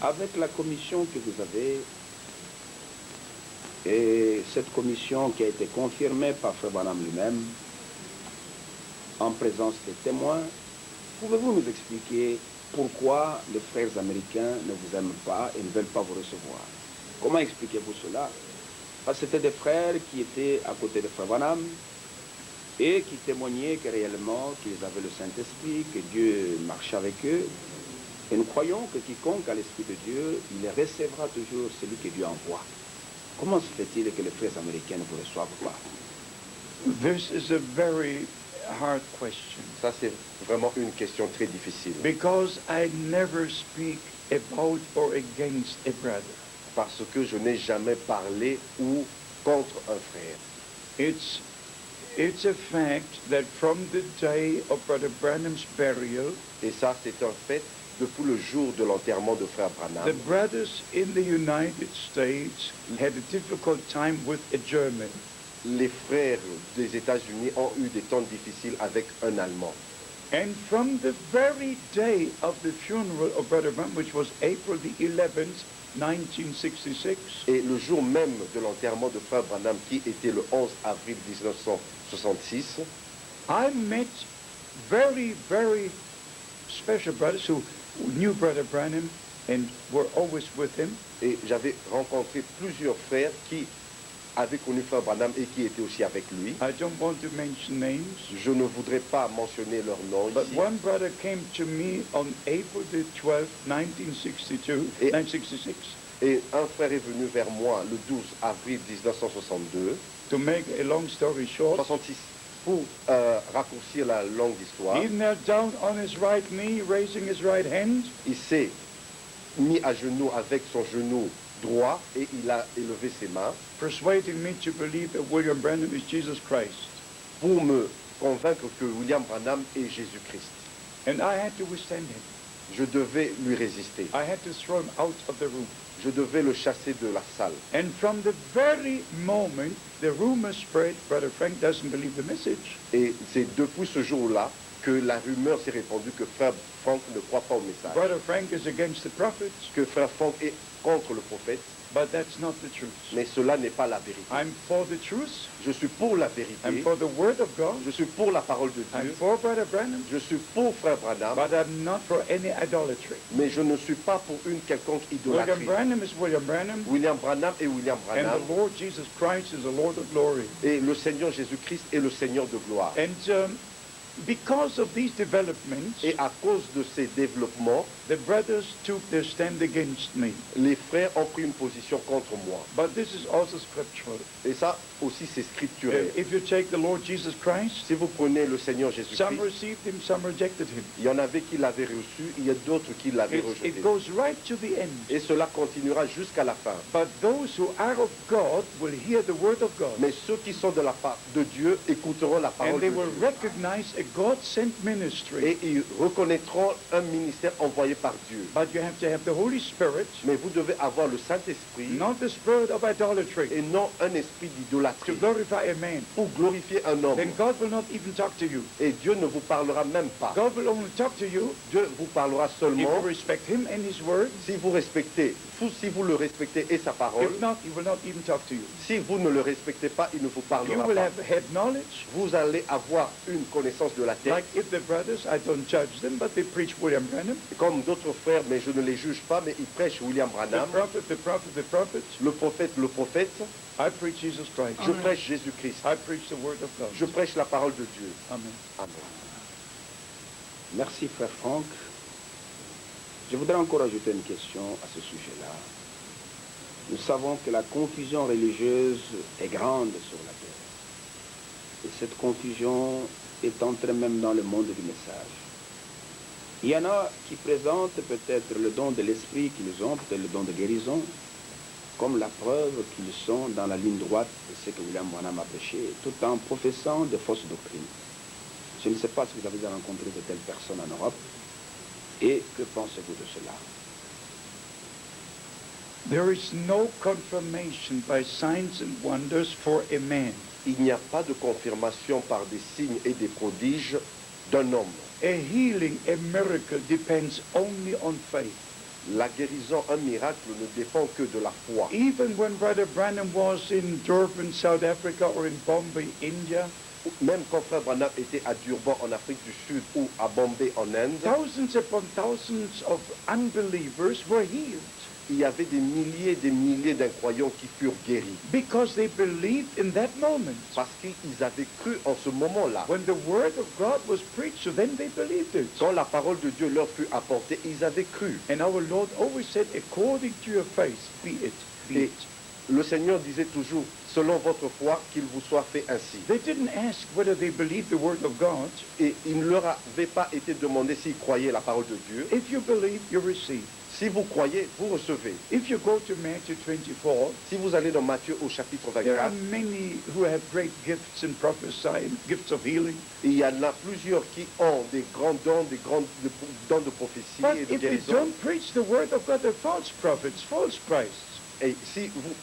Avec la commission que vous avez, et cette commission qui a été confirmée par Frère Branham lui-même, en présence des témoins, pouvez-vous nous expliquer pourquoi les frères américains ne vous aiment pas et ne veulent pas vous recevoir? Comment expliquez-vous cela? Parce que c'était des frères qui étaient à côté de Frère Branham et qui témoignaient que réellement qu'ils avaient le Saint-Esprit, que Dieu marchait avec eux. Et nous croyons que quiconque a l'Esprit de Dieu, il recevra toujours celui que Dieu envoie. Comment se fait-il que les frères américains ne vous reçoivent pas? This is a very hard question Ça, c'est vraiment une question très difficile. because I never speak about or against a brother. Parce que je n'ai jamais parlé ou contre un frère. It's a fact that from the day of Brother Branham's burial, Et ça, c'est un fait depuis le jour de l'enterrement de frère Branham. the brothers in the United States had a difficult time with a German. Les frères des États-Unis ont eu des temps difficiles avec un Allemand. And from the very day of the funeral of Brother Branham, which was April the 11th, 1966, Et le jour même de l'enterrement de frère Branham, qui était le 11 avril 1966, I met very, very special brothers who knew Brother Branham and were always with him. Et j'avais rencontré plusieurs frères qui avaient connu Frère Branham et qui étaient aussi avec lui. I don't want to mention names, Je ne voudrais pas mentionner leur nom but ici. one brother came to me on April the 12th, 1962, Et- 1966, Et un frère est venu vers moi le 12 avril 1962, to make a long story short. 66, pour raccourcir la longue histoire. He knelt down on his right knee, raising his right hand, Il s'est mis à genoux avec son genou droit et il a élevé ses mains persuading me to believe that William Branham is Jesus Christ. pour me convaincre que William Branham est Jésus-Christ. And I had to withstand him. Je devais lui résister. I had to throw him out of the room. Je devais le chasser de la salle. And from the very moment the rumor spread, Brother Frank doesn't believe the message. Et c'est depuis ce jour-là que la rumeur s'est répandue que Frère Franck ne croit pas au message. Brother Frank is against the prophets, Que Frère Franck est contre le prophète. but that's not the truth. Mais cela n'est pas la vérité. I'm for the truth. Je suis pour la I'm vérité. for the Word of God. Je suis pour la parole de I'm Dieu. for Brother Branham, Je suis pour Frère Branham. but I'm not for any idolatry. Mais je ne suis pas pour une quelconque William idolâtrie. Branham is William Branham, William Branham est William and Branham. the Lord Jesus Christ is the Lord of glory. Et le Seigneur Jésus-Christ est le Seigneur de gloire. And because of these developments, Et à cause de ces développements, the brothers took their stand against me. les frères ont pris une position contre moi. But this is also scriptural. Et ça aussi, c'est scripturel. If you take the Lord Jesus Christ, Si vous prenez le Seigneur some Jésus-Christ, received him, some rejected him. il y en avait qui l'avaient reçu, il y a d'autres qui l'avaient rejeté. It goes right to the end. Et cela continuera jusqu'à la fin. But those who are of God will hear the word of God. Mais ceux qui sont de la part de Dieu écouteront la parole And de they will Dieu. recognize a God-sent ministry. Et ils reconnaîtront un ministère envoyé par Dieu. But you have to have the Holy Spirit, Mais vous devez avoir le Saint-Esprit not the spirit of idolatry, et non un esprit to d'idolâtrie glorify a man. pour glorifier un homme. Then God will not even talk to you. Et Dieu ne vous parlera même pas. God will only talk to you Dieu vous parlera if seulement you respect him and his word. si vous respectez, si vous le respectez et sa parole. If not, he will not even talk to you. Si vous ne le respectez pas, il ne vous You parlera will pas. have head knowledge. Vous allez avoir une connaissance de la terre, Like if the brothers, I don't judge them, but they preach William Branham. comme d'autres frères, mais je ne les juge pas, mais ils prêchent William The Branham. prophet, the prophet, the prophet. Le prophète, I preach Jesus Christ. je prêche Jésus-Christ. I preach the word of God. Je prêche la parole de Dieu. Amen. Amen. Merci frère Franck. Je voudrais encore ajouter une question à ce sujet-là. Nous savons que la confusion religieuse est grande sur la terre. Et cette confusion est entrée même dans le monde du message. Il y en a qui présentent peut-être le don de l'esprit qu'ils ont, peut-être le don de guérison, comme la preuve qu'ils sont dans la ligne droite de ce que William Branham a prêché, tout en professant de fausses doctrines. Je ne sais pas si vous avez rencontré de telles personnes en Europe. Et que pensez-vous de cela? There is no confirmation by signs and wonders for a man. Il n'y a pas de confirmation par des signes et des prodiges d'un homme. A healing, a miracle depends only on faith. La guérison, un miracle, ne dépend que de la foi. Even when Brother Branham was in Durban, South Africa, or in Bombay, India, Même quand Frère Branham était à Durban en Afrique du Sud ou à Bombay en Inde, thousands upon thousands of unbelievers were healed il y avait des milliers d'incroyants qui furent guéris. because they believed in that moment. Parce qu'ils avaient cru en ce moment-là. When the word of God was preached, so then they believed it. Quand la parole de Dieu leur fut apportée, ils avaient cru. And our Lord always said, according to your faith, be it, be Et it. le Seigneur disait toujours, selon votre foi, qu'il vous soit fait ainsi. They didn't ask whether they believed the word of God. Et il ne leur avait pas été demandé s'ils croyaient la parole de Dieu. If you believe, you receive. Si vous croyez, vous recevez. If you go to Matthew 24, Si vous allez dans Matthieu au chapitre there are 24, many who have great gifts in prophesying, gifts of healing. il y en a plusieurs qui ont des grands dons, dons de prophétie But et de if they guérison. don't preach the word of God, they're false prophets, false Christs.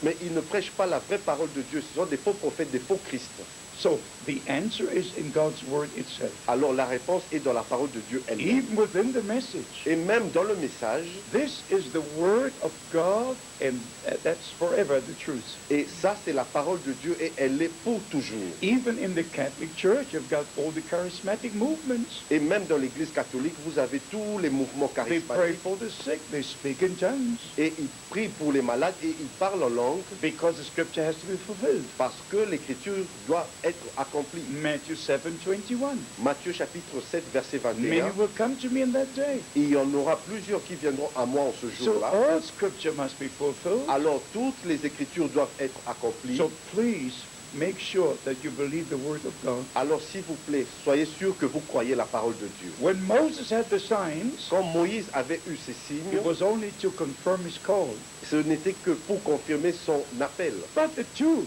Mais ils ne prêchent pas la vraie parole de Dieu. Ce sont des faux prophètes, des faux Christ. So the answer is in God's word itself. Alors la réponse est dans la parole de Dieu elle-même. Even within the message. Et même dans le message, This is the word of God, and that's forever the truth. et ça c'est la parole de Dieu et elle est pour toujours. Even in the Catholic Church, you've got all the charismatic movements. Et même dans l'église catholique, vous avez tous les mouvements They pray charismatiques for the sick, they speak in tongues, et ils prient pour les malades et ils parlent en langue because the scripture has to be fulfilled. parce que l'écriture doit être accomplie. Matthew 7:21. Matthieu chapitre 7 verset Many 21. will come to me in that day. Il y en aura plusieurs qui viendront à moi en ce So jour-là. all scripture must be fulfilled. Alors toutes les écritures doivent être accomplies. So please make sure that you believe the word of God. Alors s'il vous plaît, soyez sûrs que vous croyez la parole de Dieu. When Moses had the signs, Quand Moïse avait eu ces signes, it was only to confirm his call. ce n'était que pour confirmer son appel. But the two,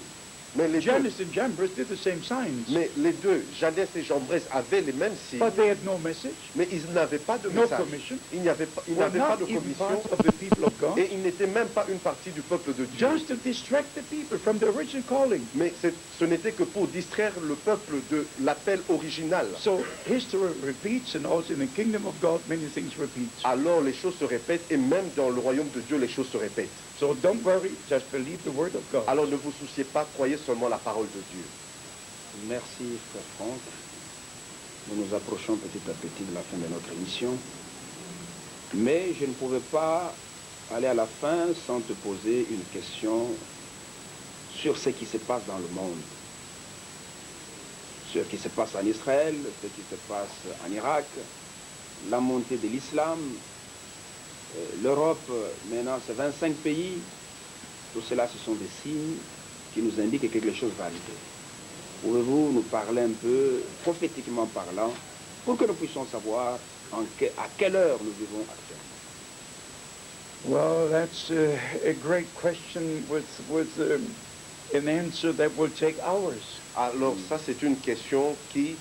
Mais les deux, Jannes and Jambres, did the same signs. Jannes et Jambres avaient les mêmes signes, But they had no message, mais ils n'avaient pas de no message. commission. Ils n'avaient pas Were de not even commission part of the people of God. et ils n'étaient même pas une partie du peuple de Dieu. Just to distract the people from the original calling. Mais ce n'était que pour distraire le peuple de l'appel original. So history repeats, and also in the kingdom of God, many things repeat. Alors les choses se répètent et même dans le royaume de Dieu, les choses se répètent. So don't worry, just believe the word of God. Alors ne vous souciez pas, croyez seulement la parole de Dieu. Merci, frère Franck. Nous nous approchons petit à petit de la fin de notre émission. Mais je ne pouvais pas aller à la fin sans te poser une question sur ce qui se passe dans le monde. Sur ce qui se passe en Israël, ce qui se passe en Irak, la montée de l'islam, l'Europe, maintenant c'est 25 pays. Tout cela, ce sont des signes qui nous indiquent que quelque chose va arriver. Pouvez-vous nous parler un peu, prophétiquement parlant, pour que nous puissions savoir à quelle heure nous vivons actuellement? Well, that's a great question with an answer that will take hours. Alors ça c'est une question qui,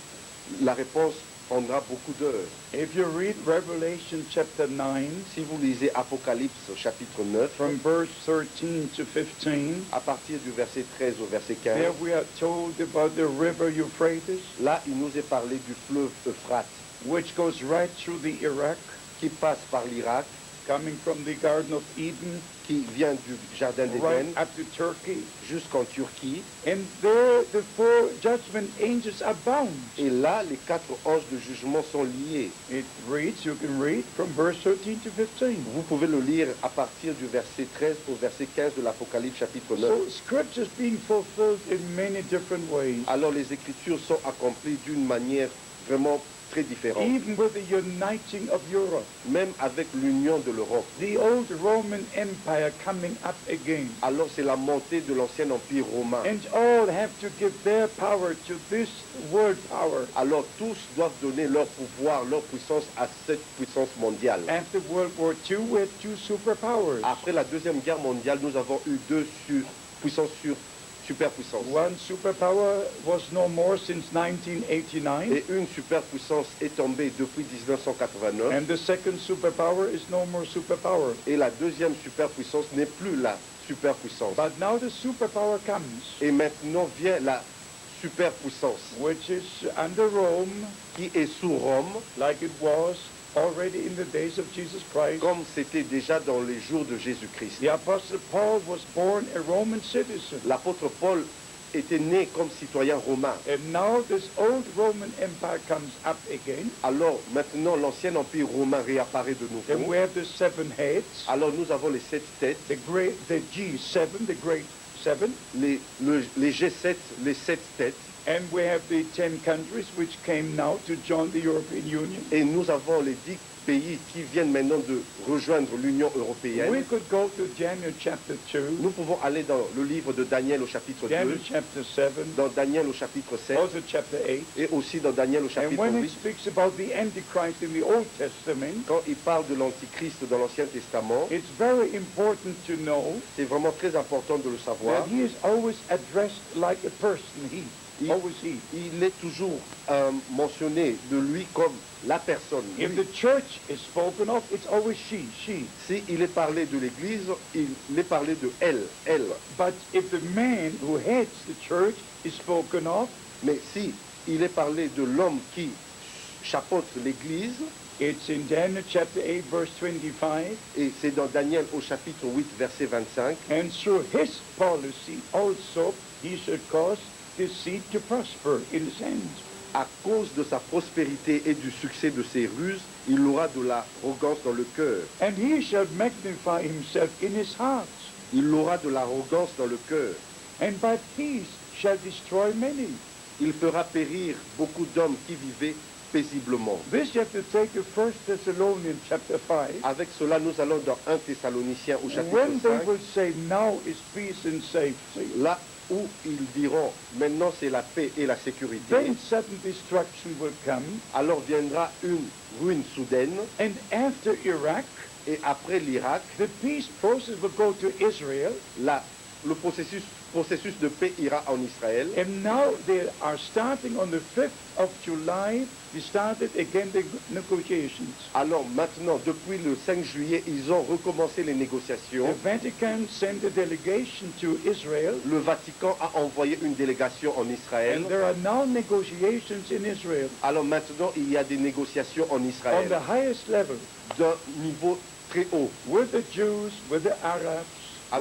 la réponse prendra beaucoup d'heures. If you read Revelation chapter 9, Si vous lisez Apocalypse chapitre 9, from verse 13 to 15, à partir du verset 13 au verset 15, there we are told about the river Euphrates, là il nous est parlé du fleuve Euphrate which goes right through the Iraq, qui passe par l'Irak, coming from the Garden of Eden, qui vient du jardin right d'Éden up to Turkey. jusqu'en Turquie. And there the four judgment angels are bound. Et là, les 4 anges de jugement sont liés. It reads, you can read from verse 13 to 15. Vous pouvez le lire à partir du verset 13 au verset 15 de l'Apocalypse chapitre 9. So scriptures being fulfilled in many different ways. Alors les Écritures sont accomplies d'une manière vraiment très différente. Even with the uniting of Europe, Même avec l'union de l'Europe. the old Roman Empire coming up again. Alors c'est la montée de l'ancien empire romain. And all have to give their power to this world power. Alors tous doivent donner leur pouvoir, leur puissance à cette puissance mondiale. After World War II, we had two superpowers. Après la Deuxième Guerre mondiale, nous avons eu deux superpuissances. One superpower was no more since 1989. Et une superpuissance est tombée depuis 1989. And the second superpower is no more superpower. Et la deuxième superpuissance n'est plus la superpuissance. But now the superpower comes, Et maintenant vient la superpuissance which is under Rome, qui est sous Rome, like it was already in the days of Jesus Christ. comme c'était déjà dans les jours de Jésus-Christ. The Apostle Paul was born a Roman citizen. L'apôtre Paul était né comme citoyen romain. And now this old Roman Empire comes up again. Alors maintenant l'ancien empire romain réapparaît de Then nouveau. we have the seven heads, Alors nous avons les 7 têtes, the G7, the great seven. les G7, les 7 têtes. And we have the 10 countries which came now to join the European Union. Et nous avons les 10 pays qui viennent maintenant de rejoindre l'Union We européenne. could go to Daniel chapter 2, Nous pouvons aller dans le livre de Daniel au chapitre 2, Daniel chapter 7, dans Daniel au chapitre 7 also chapter 8. et aussi dans Daniel au And chapitre when it 8. speaks about the Antichrist in the Old Testament, Quand il parle de l'Antichrist dans l'Ancien Testament, it's very important to know c'est vraiment très important de le savoir. that he is always addressed like a person, he. Always he. Il est toujours mentionné de lui comme la personne. If the church is spoken of, it's always she. Si il est parlé de l'Église, il est parlé de elle. But if the man who heads the church is spoken of, Mais si il est parlé de l'homme qui chapeaute l'Église, it's in Daniel chapter 8, verse 25. et c'est dans Daniel au chapitre 8, verset 25, And through his policy also he should cause this seed to prosper in his hands. à cause de sa prospérité et du succès de ses ruses, il aura de l'arrogance dans le cœur. And he shall magnify himself in his heart. Il aura de l'arrogance dans le cœur. And by peace shall destroy many. Il fera périr beaucoup d'hommes qui vivaient paisiblement. This you have to take to 1 Thessalonians chapter 5. Avec cela, nous allons dans 1 Thessaloniciens au chapitre When they 5, will say, now is peace and safety, là où ils diront, maintenant c'est la paix et la sécurité, then sudden destruction will come. alors viendra une ruine soudaine, And after Iraq, et après l'Irak, the peace process will go to Israel. le processus de paix ira en Israël. And now they are starting on the 5th of July. We started again the negotiations. Alors maintenant, depuis le 5 juillet, ils ont recommencé les négociations. The Vatican sent a delegation to Israel. Le Vatican a envoyé une délégation en Israël. And there are now negotiations in Israel Alors maintenant, il y a des négociations en on Israël the highest level d'un niveau très haut with the Jews, with the Arabs,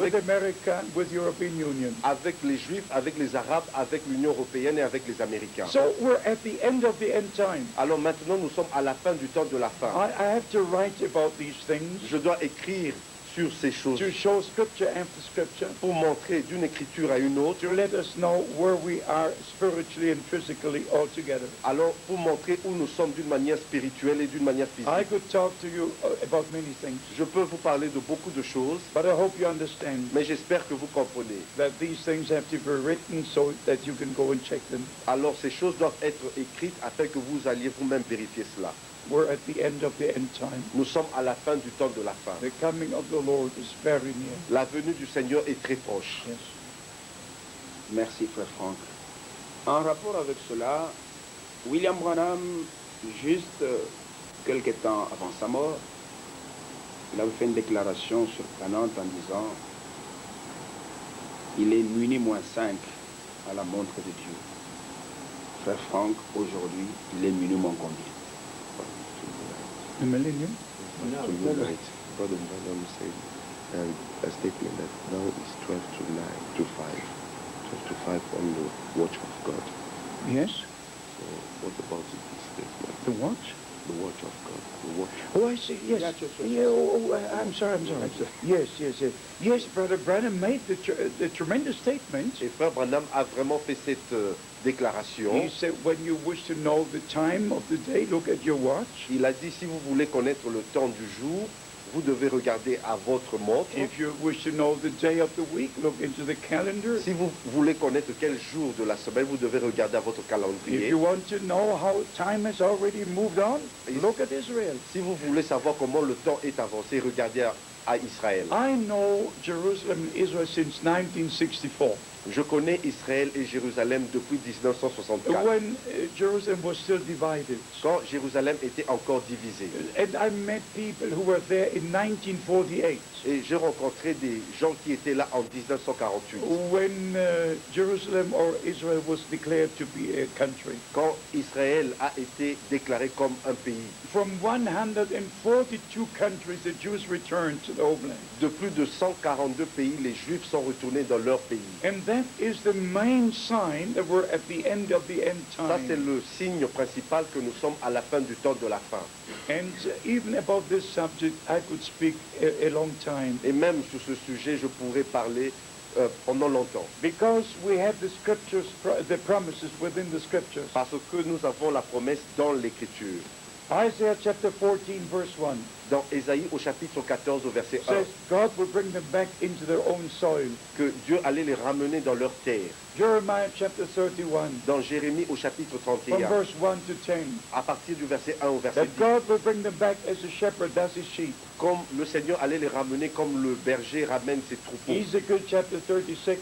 with America, with European Union. avec les Juifs, avec les Arabes, avec l'Union européenne et avec les Américains. So we're at the end of the end time. Alors maintenant, nous sommes à la fin du temps de la fin. I have to write about these things Je dois écrire sur ces choses to show scripture after scripture, pour montrer d'une écriture à une autre. to let us know where we are spiritually and physically all together. Alors, pour montrer où nous sommes d'une manière spirituelle et d'une manière I physique. could talk to you about many things, Je peux vous parler de beaucoup de choses, but I hope you understand mais j'espère que vous comprenez. that these things have to be written so that you can go and check them. Alors, ces choses doivent être écrites afin que vous alliez vous-même vérifier cela. We're at the end of the end time. Nous sommes à la fin du temps de la fin. The coming of the Lord is very near. La venue du Seigneur est très proche. Yes. Merci, frère Franck. En rapport avec cela, William Branham, juste quelque temps avant sa mort, il avait fait une déclaration surprenante en disant « Il est minuit moins 5 à la montre de Dieu. » Frère Franck, aujourd'hui, il est minuit moins combien? The millennium? To midnight, Brother Branham said a statement that now is 12 to 9 to 5, 12 to 5 on the watch of God. Yes. So what about this statement? The watch? The watch of God. The watch. Oh, I see. Yes. I'm sorry. Yes. Yes, Brother Branham made the tremendous statement. Et Frère Branham a vraiment fait cette déclaration. He said, when you wish to know the time of the day, look at your watch. Il a dit, si vous voulez connaître le temps du jour, vous devez regarder à votre montre. If you wish to know the day of the week, look into the calendar. Si vous voulez connaître quel jour de la semaine, vous devez regarder à votre If calendrier. you want to know how time has already moved on, look at Israel. Si vous voulez savoir comment le temps est avancé, regardez à Israël. I know Jerusalem and Israel since 1964, Je connais Israël et Jérusalem depuis 1964, when Jerusalem was still divided. quand Jérusalem était encore divisée. And I met people who were there in 1948, Et j'ai rencontré des gens qui étaient là en 1948, when Jerusalem or Israel was declared to be a country. quand Israël a été déclaré comme un pays. From 142 countries, the Jews returned to the homeland. De plus de 142 pays, les Juifs sont retournés dans leur pays. And that is the main sign that we're at the end of the end Ça, c'est time. le signe principal que nous sommes à la fin du temps de la fin. And even about this subject, I could speak a long time. Et même sur ce sujet, je pourrais parler pendant longtemps. Because we have the scriptures, the promises within the scriptures. Parce que nous avons la promesse dans l'Écriture. Isaiah chapter 14, verse 1 Dans Ésaïe au chapitre 14 au verset 1, says, God will bring them back into their own soil. que Dieu allait les ramener dans leur terre. Jeremiah chapter 31, Dans Jérémie au chapitre from 31, verse 1 to 10, à partir du verset 1 au verset that 10, God will bring them back as a shepherd does his sheep. comme le Seigneur allait les ramener comme le berger ramène ses troupeaux. Ezekiel chapter 36,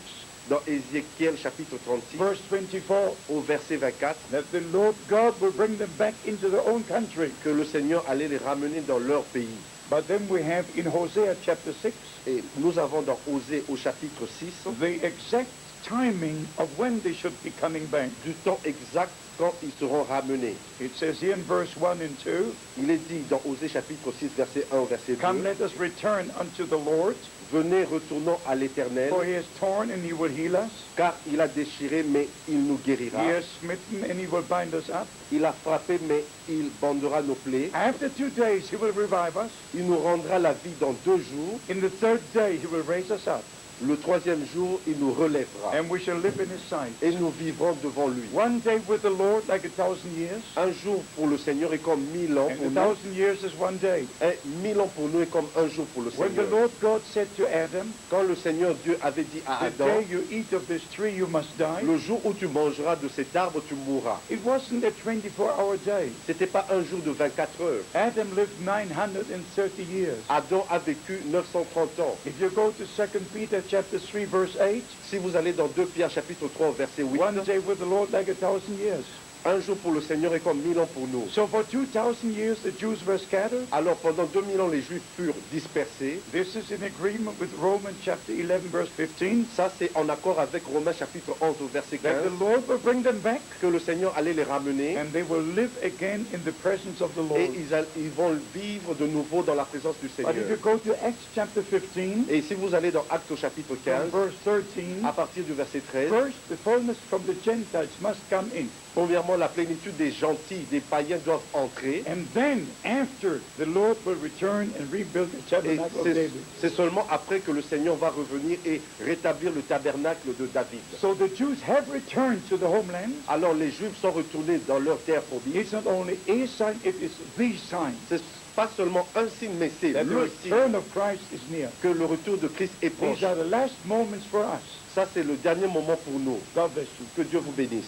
Dans Ézéchiel chapitre 36, verse 24, au verset 24, that the Lord God will bring them back into their own country. que le Seigneur allait les ramener dans leur pays. But then we have in Hosea chapter 6, Et nous avons dans Osée au chapitre 6, the exact timing of when they should be coming back. du temps exact quand ils seront ramenés. It says here in verse 1 and 2, Il est dit dans Osée chapitre 6, verset 1 au verset 2, come, let us return unto the Lord, venez, retournons à l'Éternel, for he has torn and he will heal us. car il a déchiré, mais il nous guérira. He has smitten and he will bind us up. Il a frappé, mais il bandera nos plaies. After 2 days he will revive us. Il nous rendra la vie dans 2 jours. In the 3rd day he will raise us up, Le 3e jour, il nous relèvera. and we shall live in his sight. Et nous vivrons devant lui. 1 day with the Lord like 1,000 years, Un jour pour le Seigneur est comme 1000 ans and pour nous. 1,000 years is 1 day. Et 1000 ans pour nous est comme un jour pour le When the Seigneur. Lord God said to Adam, Quand le Seigneur Dieu avait dit à the Adam, day you eat of this tree you must die, le jour où tu mangeras de cet arbre, tu mourras. it wasn't a 24-hour day. C'était pas un jour de 24 heures. Adam lived 930 years. Adam a vécu 930 ans. If you go to 2 Peter chapter 3 verse 8, Si vous allez dans 2 Pierre chapitre 3 verset 8, 1 day with the Lord like 1,000 years. un jour pour le Seigneur est comme 1000 ans pour nous. So for 2,000 years the Jews were scattered. Alors pendant 2000 ans, les Juifs furent dispersés. This is in agreement with Romans chapter 11 verse 15, Ça, c'est en accord avec Romains chapitre 11 au verset that 15, the Lord will bring them back que le Seigneur allait les ramener and they will live again in the presence of the et Lord. ils vont vivre de nouveau dans la présence du But if you Seigneur. go to Acts chapter 15, Et si vous allez dans Actes au chapitre from 15, verse 13, à partir du verset 13, first the fullness from the Gentiles must come in. premièrement, la plénitude des gentils, des païens doivent entrer. And then, after, the Lord will return and rebuild the Et tabernacle of David. c'est seulement après que le Seigneur va revenir et rétablir le tabernacle de David. So the Jews have returned to the homeland. Alors les Juifs sont retournés dans leur terre promise. It's not only a sign, it is the sign C'est pas seulement un signe, mais c'est that the le signe return of Christ is near. que le retour de Christ est proche. These are the last moments for us. Ça, c'est le dernier moment pour nous. God bless you. Que Dieu vous bénisse.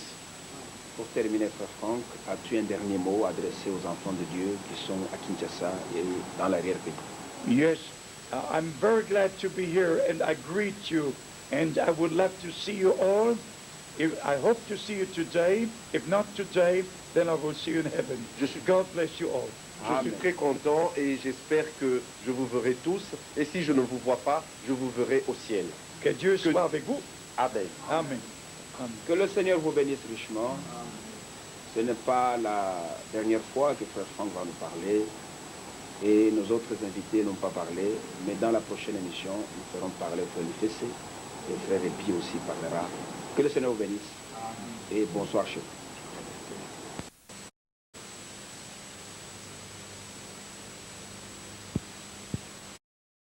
Pour terminer, Frère Franck, as-tu un dernier mot adressé aux enfants de Dieu qui sont à Kinshasa et dans l'arrière-pays? Yes, I'm very glad to be here, and I greet you, and I would love to see you all. I hope to see you today. If not today, then I will see you in heaven. God bless you all. Je suis très content et j'espère que je vous verrai tous. Et si je ne vous vois pas, je vous verrai au ciel. Que Dieu soit avec vous. Amen. Amen. Amen. Que le Seigneur vous bénisse richement. Ce n'est pas la dernière fois que Frère Franck va nous parler et nos autres invités n'ont pas parlé, mais dans la prochaine émission, nous ferons parler Frère Lufessé et Frère Epi aussi parlera. Que le Seigneur vous bénisse et bonsoir chez vous.